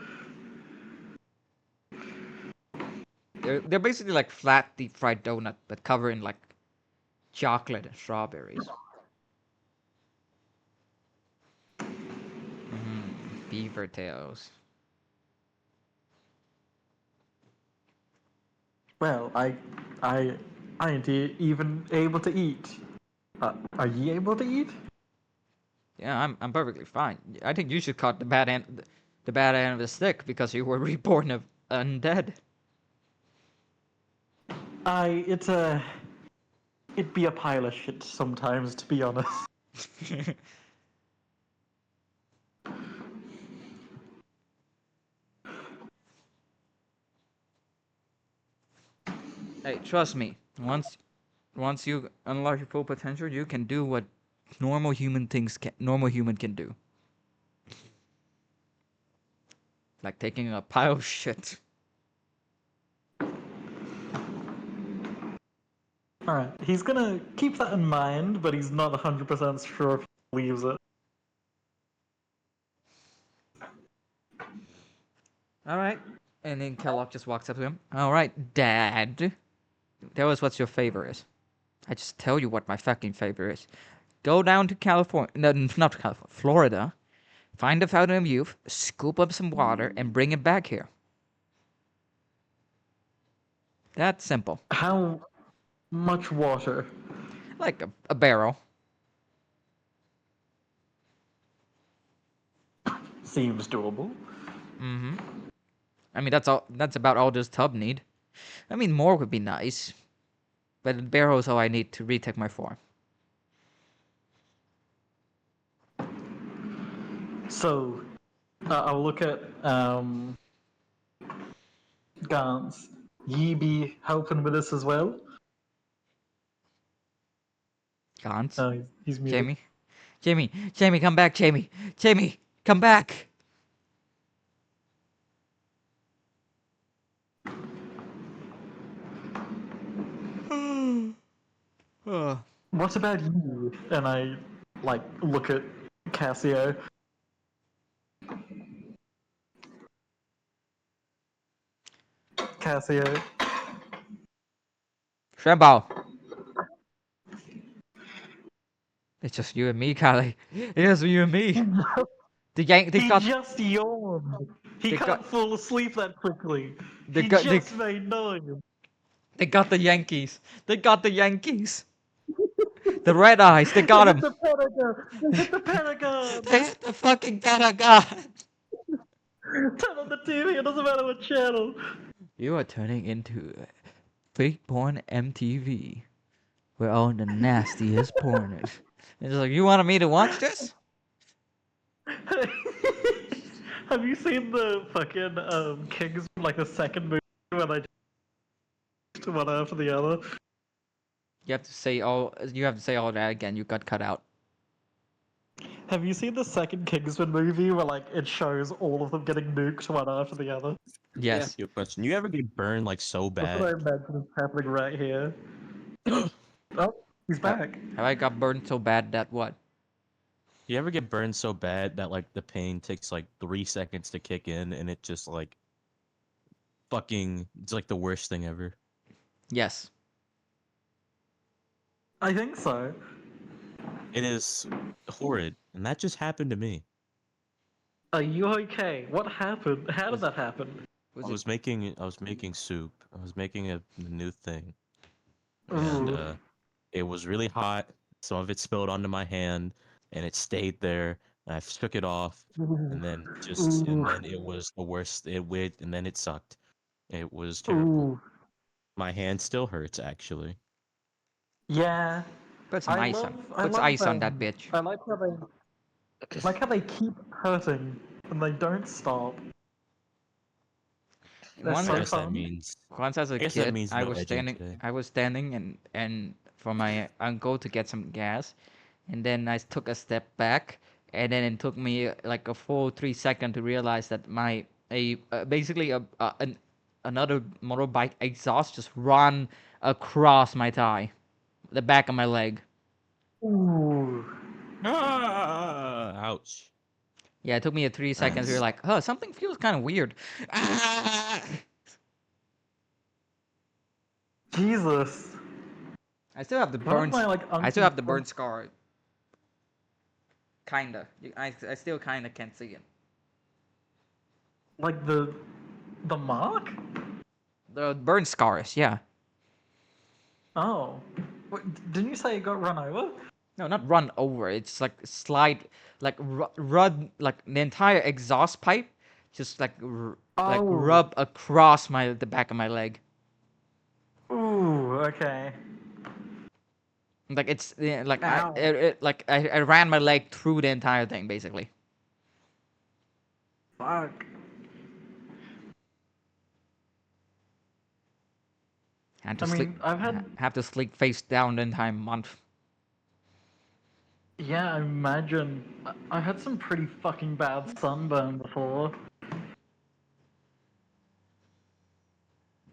They're basically like flat deep fried donut, but covered in like chocolate and strawberries. Beaver tails. well, I, I ain't even able to eat. Are ye able to eat? Yeah, I'm perfectly fine. I think you should cut the bad end of the stick because you were reborn of undead. It'd be a pile of shit sometimes, to be honest. Hey, trust me. Once you unlock your full potential, you can do what normal human can do. Like taking a pile of shit. Alright, he's gonna keep that in mind, but he's not 100% sure if he believes it. All right. And then Kellogg just walks up to him. All right, Dad. Tell us what your favor is. I just tell you what my fucking favor is. Go down to California. No, not California. Florida. Find a fountain of youth. Scoop up some water and bring it back here. That's simple. How much water? Like a barrel. Seems doable. Mm-hmm. I mean, that's all. That's about all this tub need. I mean, more would be nice. But a barrel is all I need to retake my form. So, I'll look at Gans. Ye be helping with this as well? Gans. Oh, he's muted. Jamie, come back, Jamie, come back. Oh. What about you? And I, like, look at Cassio. Cassio. Shrimbo. It's just you and me, Kylie. It's just you and me. They He got just yawned. He They can't got- fall asleep that quickly. they He got- they- just made noise. they got the Yankees. They got the Yankees. The Red Eyes. They got They him. hit the Pentagon! They hit the Pentagon! They hit the fucking Pentagon. Turn on the TV, it doesn't matter what channel. You are turning into fake porn MTV. We're all the nastiest porners. It's like, you wanted me to watch this? Have you seen the fucking Kings, like the second movie where they just one after the other? You have to say all that again. You got cut out. Have you seen the second Kingsman movie where like it shows all of them getting nuked one after the other? Let me Yes. ask you a question. You ever get burned like so That's what I bad? imagine is happening right here. Oh, he's back. Have I got burned so bad that what? You ever get burned so bad that like the pain takes like 3 seconds to kick in and it just like fucking it's like the worst thing ever. Yes. I think so. It is horrid, and that just happened to me. Are you okay? What happened? How did that happen? Was I it? was making soup. I was making a new thing, and Ooh. it was really hot. Some of it spilled onto my hand, and it stayed there. And I took it off, and then it was the worst. And then it sucked. It was terrible. Ooh. My hand still hurts actually. Yeah. Put some I ice love, on. I Put love ice on them. that bitch. I like how they keep hurting and they don't stop. They're One so I guess that fun. means Once as a I guess that kid, means I no was edging standing. today. I was standing and for my uncle to get some gas, and then I took a step back, and then it took me like a full 3 seconds to realize that my basically another motorbike exhaust just run across my thigh, the back of my leg. Ooh. Ouch. Yeah, it took me a 3 seconds. We were Nice. like, huh, something feels kind of weird. Ah! Jesus. I still have the One of burns. my like I still uncles, have the burn scar. Kinda. I still kinda can't see it. like the mark? The burn scars, yeah. Oh. Wait, didn't you say it got run over? No, not run over. It's like slide, like run, like the entire exhaust pipe, just like like Oh. rub across the back of my leg. Ooh, okay. Like it's like Ow. I ran my leg through the entire thing basically. Fuck. Had to I sleep. mean, I've had Have to sleep face down the entire month. yeah, I imagine I had some pretty fucking bad sunburn before.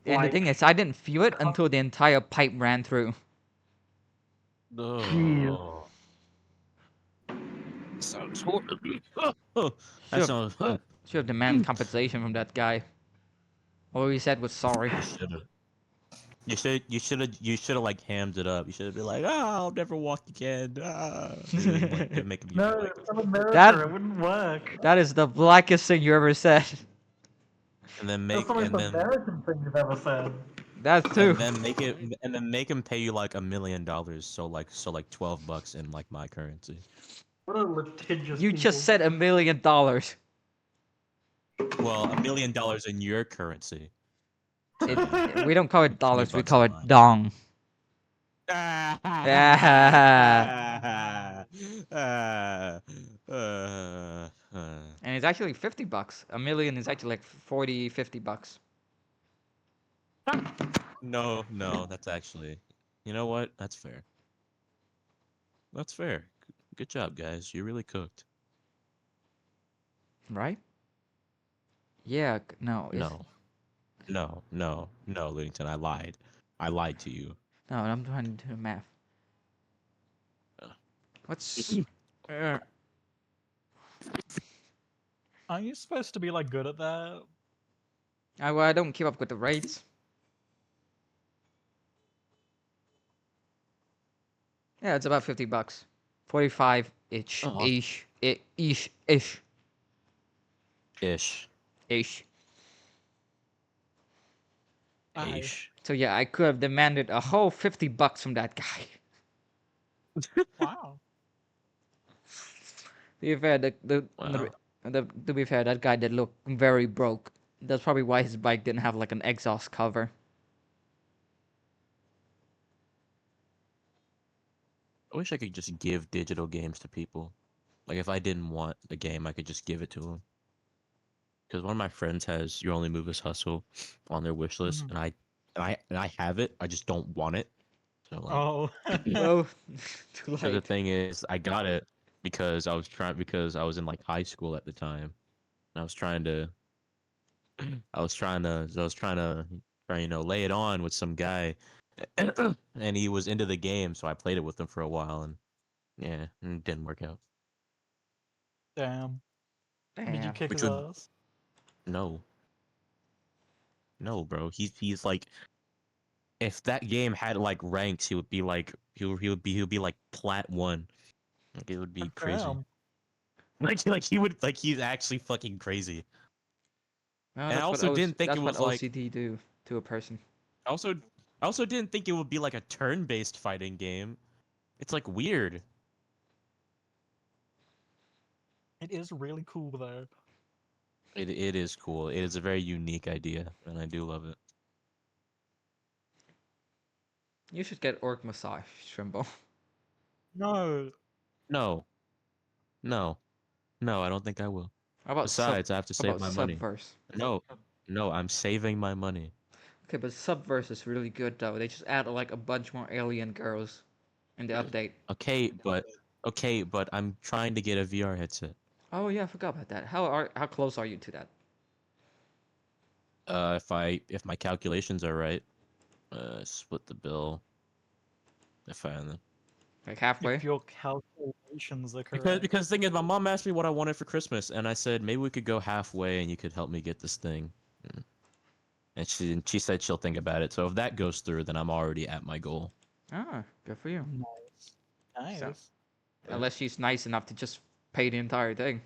And the thing is, I didn't feel it until the entire pipe ran through. Oh. Sounds horrible. That Should sounds. have demanded compensation from that guy. All he said was sorry. You should have like hammed it up. You should have been like, "Oh, I'll never walk again." Ah. And then, like, to make him No, like, it's from America. That- It wouldn't work. That is the blackest thing you ever said. and then That's make the most and then American thing you've ever said. That's too. and then make him pay you like $1 million. So like $12 in like my currency. What a litigious You people. just said $1 million. Well, $1 million in your currency. We don't call it dollars. We bucks call in it mine. dong. And it's actually $50. A million is actually like 40, $50. No, no, that's actually. You know what? That's fair. That's fair. Good job, guys. You really cooked. Right? Yeah, no, it's No, no, Ludington. I lied. I lied to you. no, I'm trying to do the math. Uh, What's uh, Aren't you supposed to be like good at that? well, I don't keep up with the rates. Yeah, it's about $50. 45 ish, Oh, ish, ish, ish, ish, ish. Aye. ish. So yeah, I could have demanded a whole $50 from that guy. Wow. To be fair, Wow. to be fair, that guy did look very broke. That's probably why his bike didn't have like an exhaust cover. I wish I could just give digital games to people. Like if I didn't want a game, I could just give it to them. Because one of my friends has "You Only Move Is Hustle" on their wish list, Mhm. and I have it. I just don't want it. So like, Oh. Well, too so the late. thing is, I got it because I was in like high school at the time. And I was trying to you know, lay it on with some guy, and he was into the game, so I played it with him for a while, and yeah, and it didn't work out. Damn. Did you Damn. kick Which his would ass? no, no, bro. He's like, if that game had like ranks, he would be like he would be like plat 1. Like it would be crazy. Damn. Like he would like he's actually fucking crazy. Well, And I also didn't think it that's what was like OCD do to a person. I also I also didn't think it would be like a turn-based fighting game. It's like weird. It is really cool though. It is cool. It is a very unique idea, and I do love it. You should get orc massage, Shrimbo. No. No, no, no, I don't think I will. How about Besides, I have to how save about my money. Subverse? No, no, I'm saving my money. Okay, but Subverse is really good though. They just add like a bunch more alien girls in the update. Okay, but I'm trying to get a VR headset. Oh yeah, I forgot about that. How close are you to that? If my calculations are right, split the bill. If I Like halfway? If your calculations are because correct. the thing is, my mom asked me what I wanted for Christmas, and I said maybe we could go halfway, and you could help me get this thing. And she said she'll think about it. So if that goes through, then I'm already at my goal. Ah, good for you. Nice. So, Nice. unless she's nice enough to just pay the entire thing.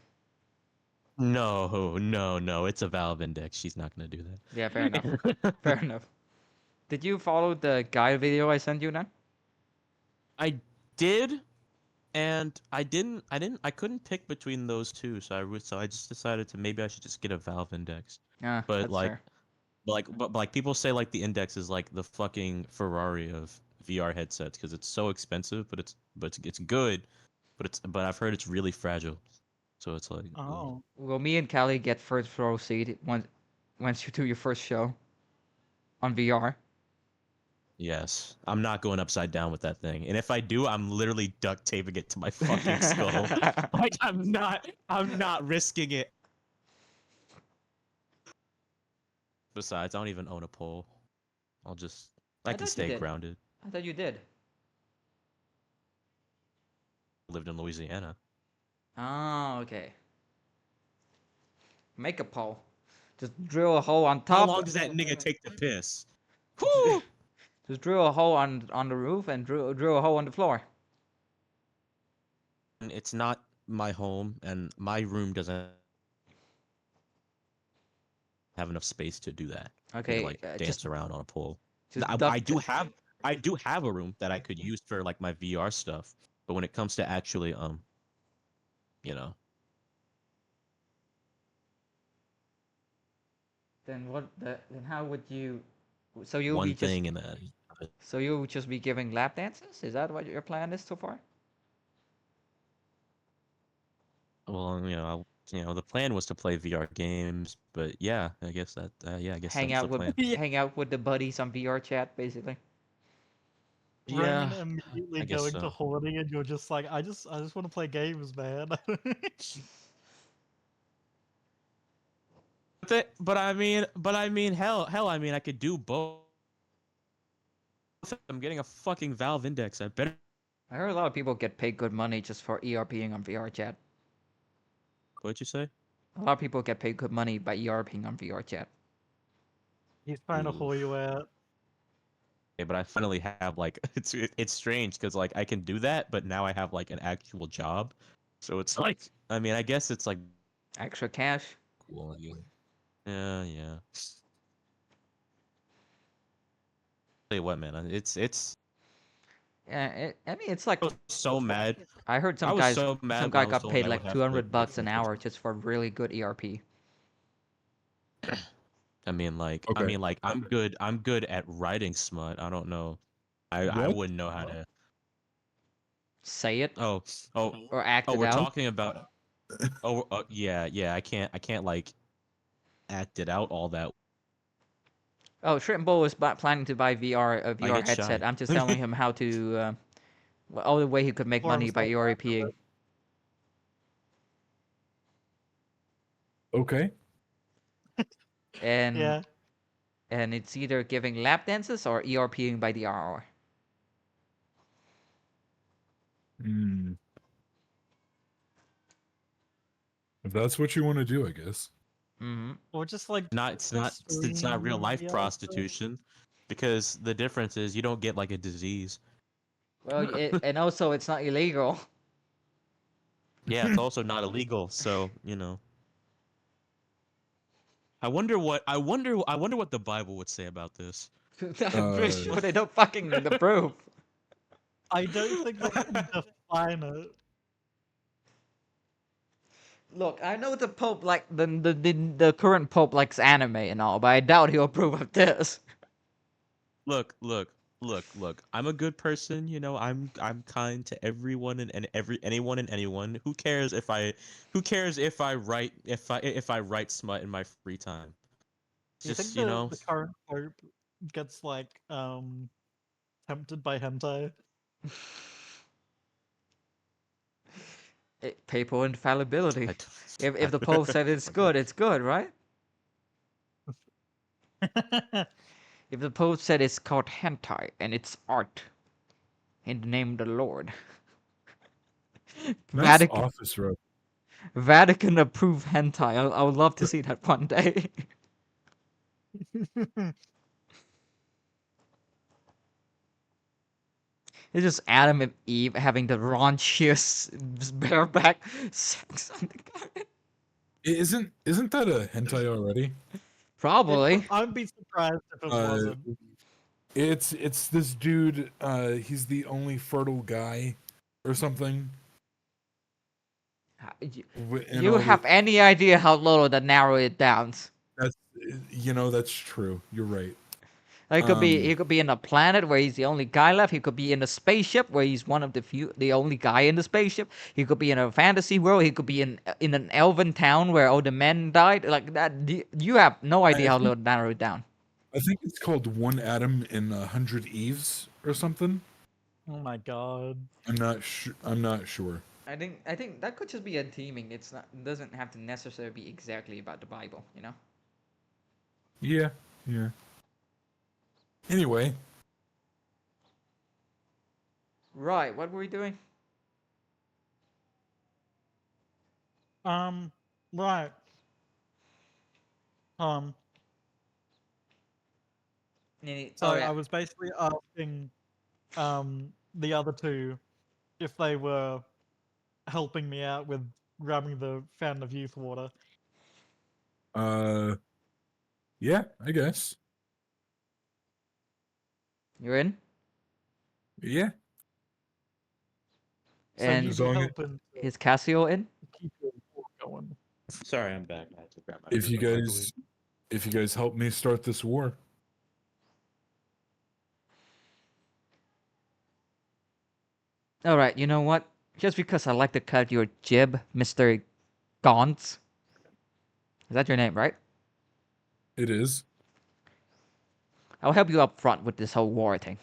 No, no, no. It's a Valve index. She's not gonna do Yeah, fair enough. that. Fair enough. Did you follow the guide video I sent you then? I did, and I couldn't pick between those two, so I just decided to maybe I should just get a Valve index. Yeah, But that's like fair. but like people say like the index is like the fucking Ferrari of VR headsets because it's so expensive, but it's good, but I've heard it's really fragile. So it's like ugh. Oh. Will me and Callie get first row seat once you do your first show on VR? Yes, I'm not going upside down with that thing. And if I do, I'm literally duct taping it to my fucking skull. Like I'm not risking it. Besides, I don't even own a pole. I I can thought you stay did. grounded. I thought you did. Lived in Louisiana. Oh, okay. Make a pole. Just drill a hole on How top. long does that nigga take to piss? Whew! Just drill a hole on the roof and drill a hole on the floor. And it's not my home, and my room doesn't have enough space to do that. For me to Okay, like dance around on a pole. just I duct. do have a room that I could use for like my VR stuff, but when it comes to actually you know, Then what? Then how would you? So you'll be one just thing and it. So you'll just be giving lap dances? Is that what your plan is so far? Well, the plan was to play VR games, but yeah, I guess yeah, I guess Hang that's the out with plan. Yeah. hang out with the buddies on VR chat, basically. Yeah, Roman immediately I guess going to so. hoarding, and you're just like, I just want to play games, man. But I mean, hell, I mean, I could do both. I'm getting a fucking Valve Index. I better. I heard a lot of people get paid good money just for ERPing on VR chat. What'd you say? A lot of people get paid good money by ERPing on VR chat. He's trying to whore you out. Okay, but I finally have like it's strange because like I can do that, but now I have like an actual job, so it's like I mean I guess it's like Extra cash. cool. Yeah. Tell you what, man, it's Yeah, I mean it's like I was so mad. I heard I was so some mad when guy I was got told paid I would like have to 200 bucks an work hour just for really good ERP. I Okay. mean like I'm good at writing smut. I don't know. I What? wouldn't know how to. Say it Oh oh or act oh, it we're out. talking about. Yeah. I can't like act it out all that. Oh, Shrimbo is planning to buy a I VR get headset. shy. I'm just telling him how to all the way he could make Pour money by himself out of ERPing. it. Okay. And Yeah. and it's either giving lap dances or ERPing by the hour. Hmm. If that's what you want to do, I guess. Hmm. Or just like It's not real extreme life VR stuff. prostitution because the difference is you don't get like a disease. Well, and also it's not illegal. Yeah, it's also not illegal, so I wonder what the Bible would say about this. I'm pretty Uh, sure they don't fucking approve. I don't think they can define it. Look, I know the Pope like the current Pope likes anime and all, but I doubt he'll approve of this. Look. I'm a good person, I'm kind to everyone and anyone and anyone. Who cares if I write smut in my free time? Do you think Just, the current pope gets like tempted by hentai? Papal infallibility. I If the Pope said it's good, right? If the Pope said it's called hentai and it's art in the name of the Lord, nice Vatican office rub. Vatican approved hentai. I would love to see that one day. It's just Adam and Eve having the raunchiest bareback sex on the carpet. Isn't that a hentai already? Probably. I'd be surprised if it Uh, wasn't. it's this dude. He's the only fertile guy, or something. And You all the have any idea how little that narrow it down? that's that's true. You're right. He could be in a planet where he's the only guy left. He could be in a spaceship where he's one of the only guy in the spaceship. He could be in a fantasy world. He could be in an elven town where all the men died. Like that, you have no idea I how think, little narrow it down. I think it's called One Adam in 100 Eves or something. Oh my god. I'm not sure. I think that could just be a theming. It doesn't have to necessarily be exactly about the Bible, you know. Yeah. Yeah. Anyway, Right. What were we doing? Right. Um, so Oh yeah. I was basically asking the other two if they were helping me out with grabbing the Fountain of Youth water. uh, yeah, I guess. You're in. Yeah. So you'd As And be long as helping is Casio in? to keep your war going. Sorry, I'm back. I had to grab my if you food real guys if you guys help me start this war, All right, you know what? Just because I like to cut your jib, Mister Gauntz. Is that your name, right? It is. I'll help you up front with this whole war thing.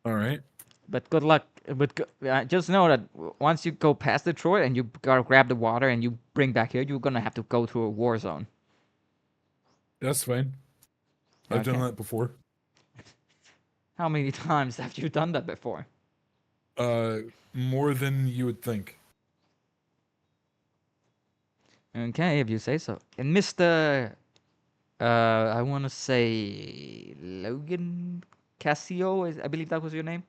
All right. But good luck. But just know that once you go past Detroit and you gotta grab the water and you bring back here, you're gonna have to go through a war zone. That's fine. I've done Okay. that before. How many times have you done that before? Uh, more than you would think. Okay, if you say so. And Mister, I want to say Logan Casio. I believe that was your name.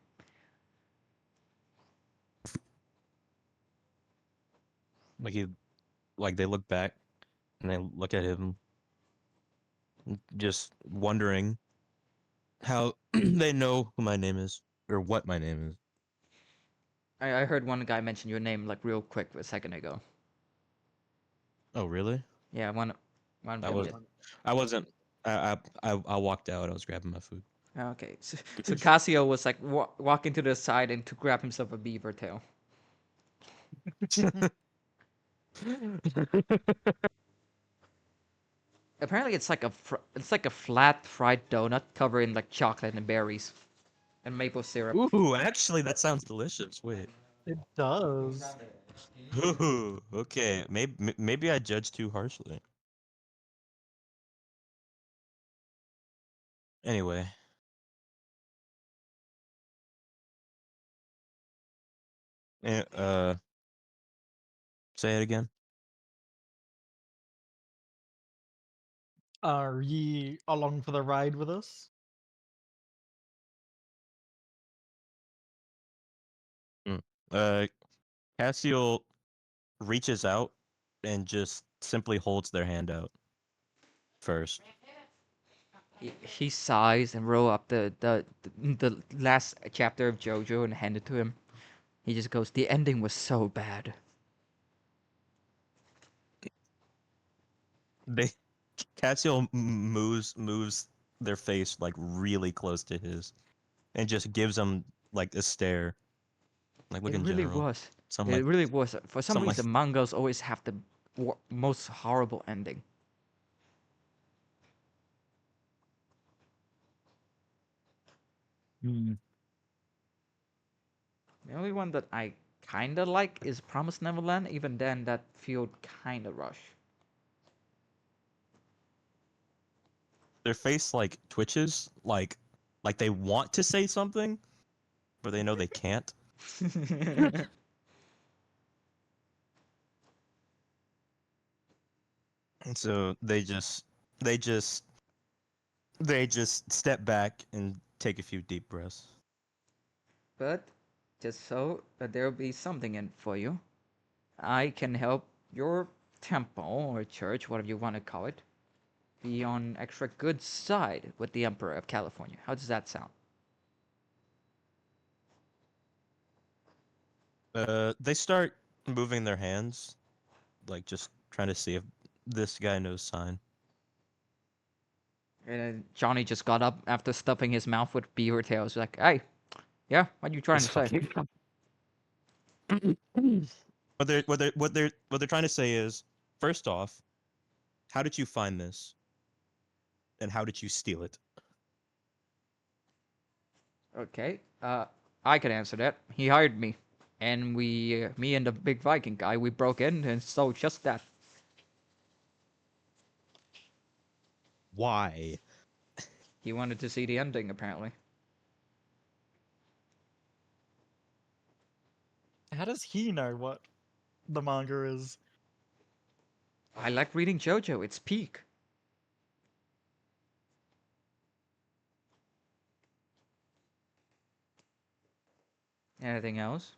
Like he, like they look back and they look at him, just wondering how they know who my name is or what my name is. I heard one guy mention your name like real quick a second ago. Oh, really? Yeah, one of I them was, did. I wasn't. I walked out. I was grabbing my food. Okay, so Casio was like walking to the side and to grab himself a beaver tail. Apparently, it's like a flat fried donut covered in like chocolate and berries and maple syrup. Ooh, actually, that sounds delicious. Wait. It does. Ooh, okay. Maybe I judged too harshly. Anyway, eh, say it again. Are ye along for the ride with us? Mm. Uh, Cassiel reaches out and just simply holds their hand out first. He sighs and roll up the last chapter of JoJo and hand it to him. He just goes, "The ending was so bad." They Cassiel moves their face like really close to his and just gives them like a stare. Like look It in really general. was. Something It like really was. For some something like reason, mangas always have the most horrible ending. Hmm. The only one that I kinda like is Promised Neverland. Even then, that felt kinda rush. their face like twitches like they want to say something, but they know they can't. And so they just they just step back and take a few deep breaths. But just so that there'll be something in for you, I can help your temple or church, whatever you want to call it, be on extra good side with the Emperor of California. How does that sound? They start moving their hands, like just trying to see if this guy knows sign. And Johnny just got up after stuffing his mouth with beaver tails. Like, hey, yeah, what you trying It's to say? fucking. What they're trying to say is, first off, how did you find this, and how did you steal it? Okay, I can answer that. He hired me, and me and the big Viking guy, we broke in and stole just that. Why? He wanted to see the ending, apparently. How does he know what the manga is? I like reading JoJo. It's peak. Anything else?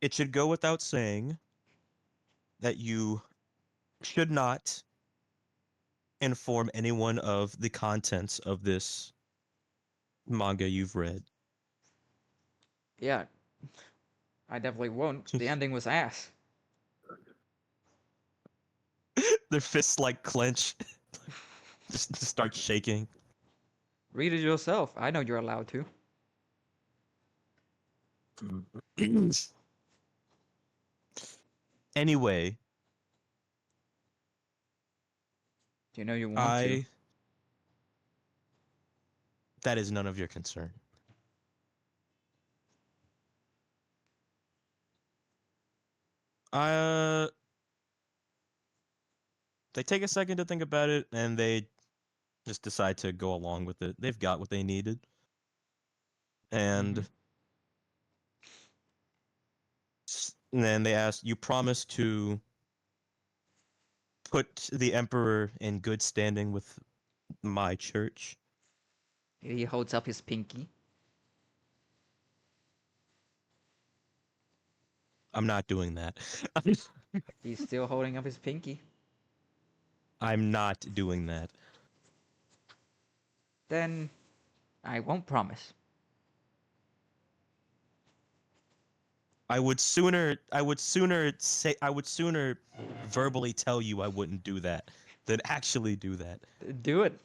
It should go without saying that you should not inform anyone of the contents of this manga you've read. Yeah, I definitely won't. The ending was ass. Their fists like clench, just start shaking. Read it yourself. I know you're allowed to. Anyway, Do you know you want to? that is none of your concern. Uh, they take a second to think about it, and they just decide to go along with it. They've got what they needed, and Mhm. and then they ask, "You promise to put the emperor in good standing with my church?" He holds up his pinky. I'm not doing that. He's still holding up his pinky. I'm not doing that. Then I won't promise. I would sooner verbally tell you I wouldn't do that than actually do that. Do it.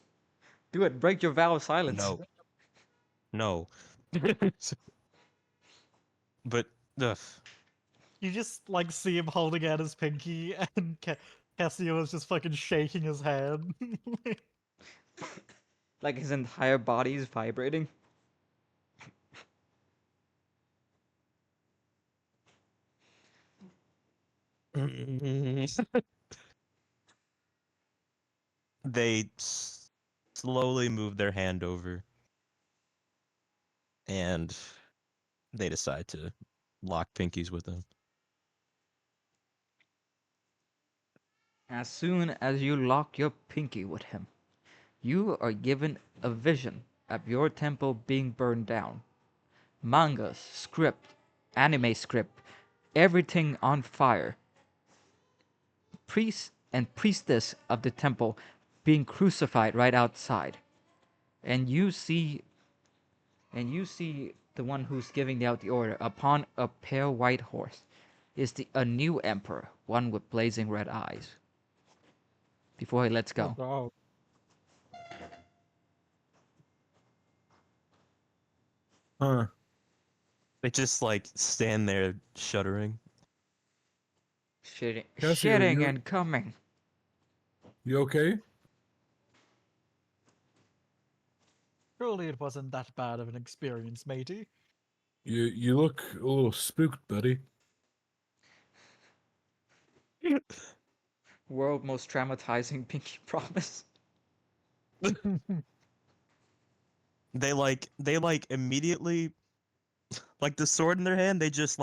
Do it. Break your vow of silence. No. No. But ugh. You just like see him holding out his pinky, and Cassio is just fucking shaking his hand. Like his entire body is vibrating. They slowly move their hand over and they decide to lock pinkies with him. As soon as you lock your pinky with him, you are given a vision of your temple being burned down. Mangas, script, anime script, everything on fire. Priest and priestess of the temple being crucified right outside. And you see the one who's giving out the order upon a pale white horse is a new emperor, one with blazing red eyes. Before he lets go. Oh, Huh. They just like stand there shuddering. Shitting, Cassio, shitting and coming. You okay? surely it wasn't that bad of an experience, matey. You look a little spooked, buddy. World most traumatizing pinky promise. They immediately like the sword in their hand, they just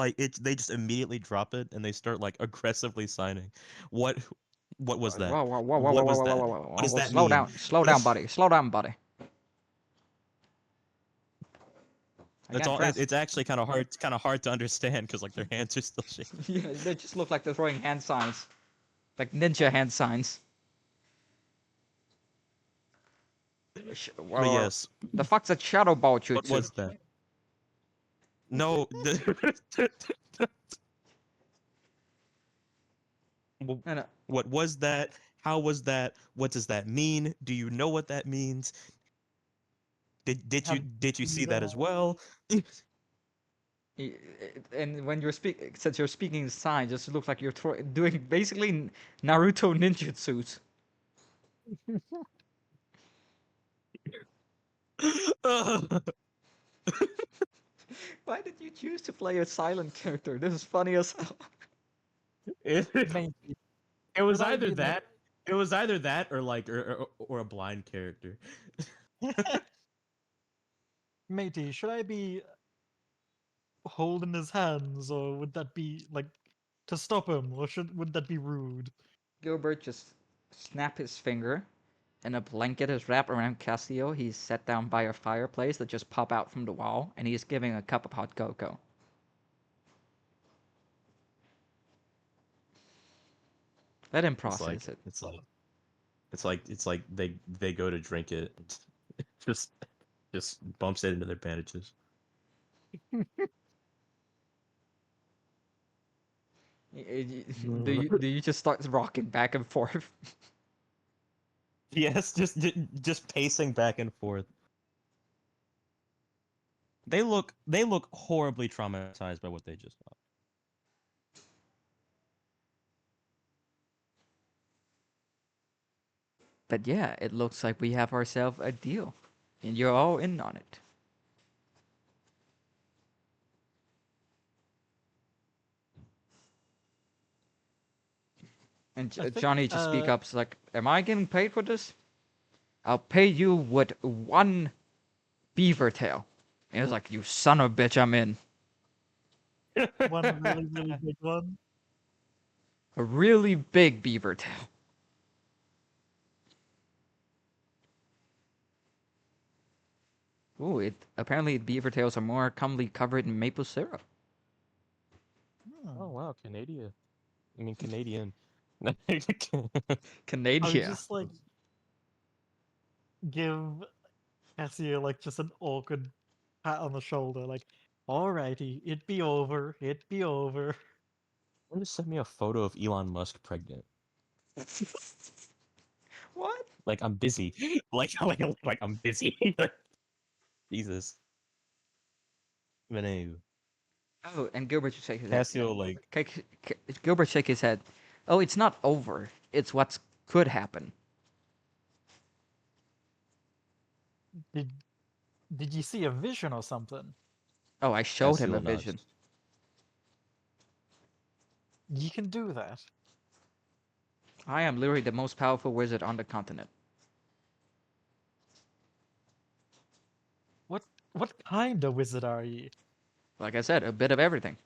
immediately drop it and they start like aggressively signing. What what was that? Whoa, whoa, whoa, whoa, whoa, What whoa, was whoa, that? whoa, whoa, What does whoa, that slow mean? down, slow down, buddy, slow down, buddy. I It's can't all grasp. it's actually kind of hard to understand because like their hands are still shaking. Yeah, they just look like they're throwing hand signs, like ninja hand signs. But yes, The fuck's a shadow ball jutsu? what was that? No, w- No, no. what was that? How was that? What does that mean? Do you know what that means? Have Did you you see that know? as well? And when since you're speaking in sign, just looks like you're doing basically Naruto ninjutsus. Why did you choose to play a silent character? This is funny as hell. it, Matey, it was should I either be like, that. It was either that or like or a blind character. matey, should I be holding his hands, or would that be like to stop him, or would that be rude? Gilbert just snap his finger, and a blanket is wrapped around Cassio. He's set down by a fireplace that just pop out from the wall, and he's giving a cup of hot cocoa. Let him It's like process it. it's like it's like they go to drink it, and just just bumps it into their bandages. Do you just start rocking back and forth? Yes, just pacing back and forth. They look horribly traumatized by what they just saw. But yeah, it looks like we have ourselves a deal, and you're all in on it. And I think Johnny just speak up, like, "Am I getting paid for this? I'll pay you with one beaver tail." And it's like, "You son of a bitch, I'm in." one really, really big one. A really big beaver tail. Ooh, it apparently beaver tails are more commonly covered in maple syrup. Oh wow, Canadian. I mean Canadian. I would Canadian. just like give Cassia like just an awkward pat on the shoulder, like, "Alrighty, it be over, it be over." Why just send me a photo of Elon Musk pregnant? What? Like I'm busy. like I'm busy. Jesus. But anyway, Oh, and Gilbert should shake his head. Cassio like Gilbert shake his head. Oh, it's not over. It's what could happen. Did did you see a vision or something? Oh, I showed him Cassio a vision. nods. You can do that. I am literally the most powerful wizard on the continent. What kind of wizard are you? Like I said, a bit of everything.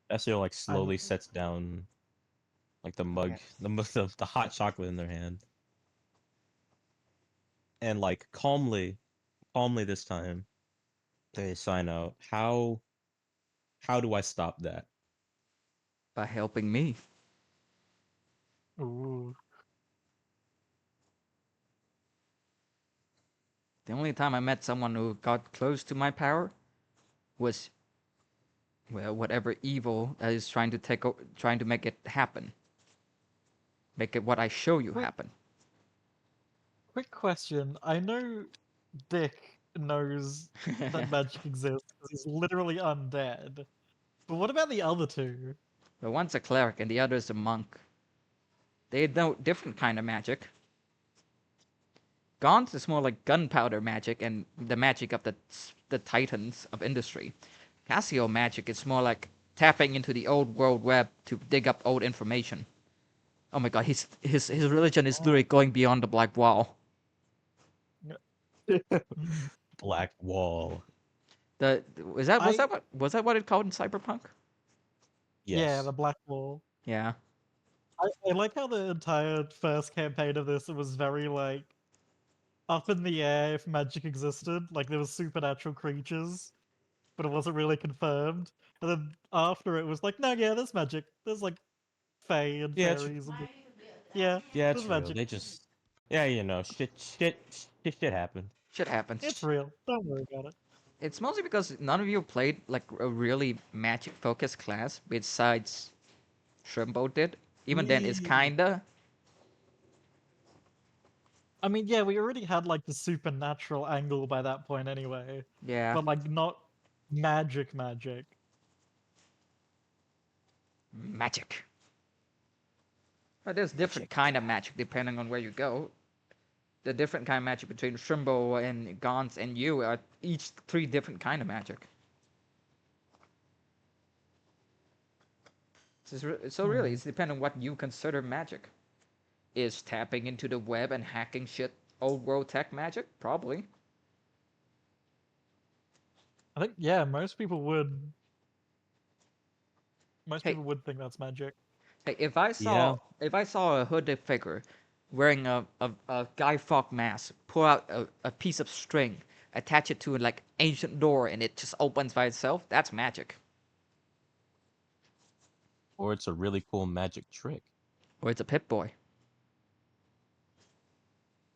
Cassio like I'm slowly sets down like the mug, the hot chocolate in their hand, and like calmly this time they sign out. How do I stop that? By helping me. ooh. The only time I met someone who got close to my power was, well, whatever evil that is trying to make it happen. Make it what I show you Quick happen. quick question. I know Dick knows that magic exists because he's literally undead. But what about the other two? But one's a cleric and the other is a monk. They know different kind of magic. Gaunt's is more like gunpowder magic and the magic of the titans of industry. Cassio magic is more like tapping into the old world web to dig up old information. Oh my god, his religion is literally Oh. going beyond the black wall. Mm. Black wall. The was that I was that what it called in Cyberpunk? Yeah, Yes. the Black Wall. Yeah. I like how the entire first campaign of this, it was very like up in the air if magic existed. Like there was supernatural creatures, but it wasn't really confirmed. And then after it was like, no, yeah, there's magic. There's like fae and Yeah, fairies and yeah, yeah, there's true. magic. They just yeah, you know, shit happened. Shit It's happens. real. Don't worry about it. It's mostly because none of you played like a really magic focused class besides Shrimbo did. Even then, it's We kinda. I mean, yeah, we already had like the supernatural angle by that point anyway. Yeah. But like not magic. Magic. But there's different Magic. kind of magic depending on where you go. The different kind of magic between Shrimbo and Gaunt's and you are each three different kind of magic. So really, Hmm. it's depending on what you consider magic. Is tapping into the web and hacking shit old world tech magic? Probably. I think yeah, most Hey, people would think that's magic. hey, Yeah. if I saw a hooded figure wearing a Guy Fawkes mask, pull out a piece of string, attach it to like ancient door, and it just opens by itself, that's magic. Or it's a really cool magic trick. Or it's a Pip Boy.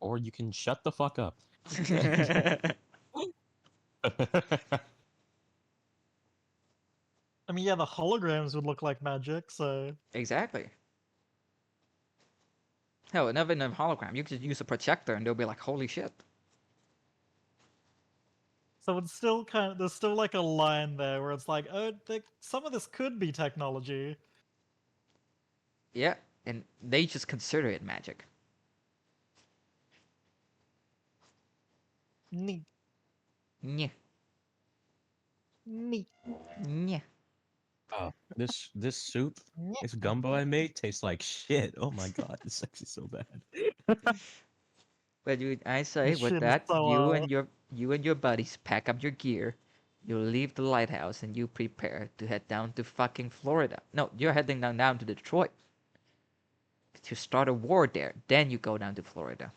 Or you can shut the fuck up. I mean, yeah, the holograms would look like magic, so Exactly. Hell, and even in hologram, you could use a projector and they'll be like, holy shit. So it's still kind of there's still like a line there where it's like, oh, some of this could be technology. Yeah, and they just consider it magic. Neat, Yeah, neat, yeah. Oh, this soup, neat. this gumbo I made tastes like shit. Oh my god, it's actually so bad. But I say This with shit is that, so you and your buddies pack up your gear, you leave the lighthouse, and you prepare to head down to fucking Florida. No, you're heading down to Detroit to start a war there. Then you go down to Florida.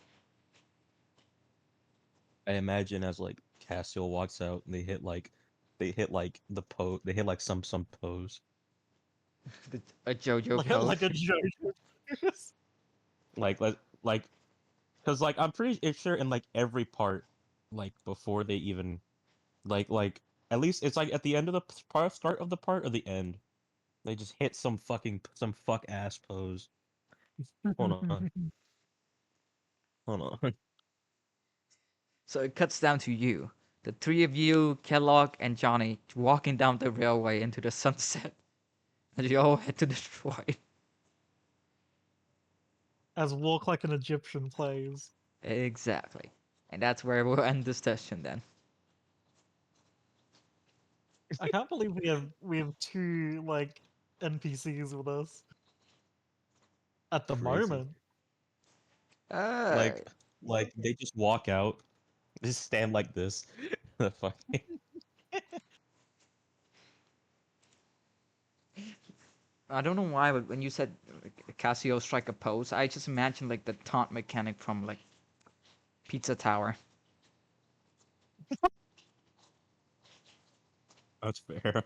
I imagine as like Cassiel walks out and they hit like the pose, they hit like some pose. A JoJo like pose. a joke. Like like because like I'm pretty sure in like every part, like before they even like at least it's like at the end of the part, start of the part or the end, they just hit some fuck ass pose. Hold on, hold on. So it cuts down to you. The three of you, Kellogg and Johnny, walking down the railway into the sunset. And you all head to Detroit. As Walk Like an Egyptian plays. Exactly. And that's where we'll end this session then. I can't believe we have two like NPCs with us at the Crazy. moment. Uh, Like like they just walk out, just stand like this. The fucking I don't know why, but when you said Casio strike a pose, I just imagined like the taunt mechanic from like Pizza Tower. that's fair.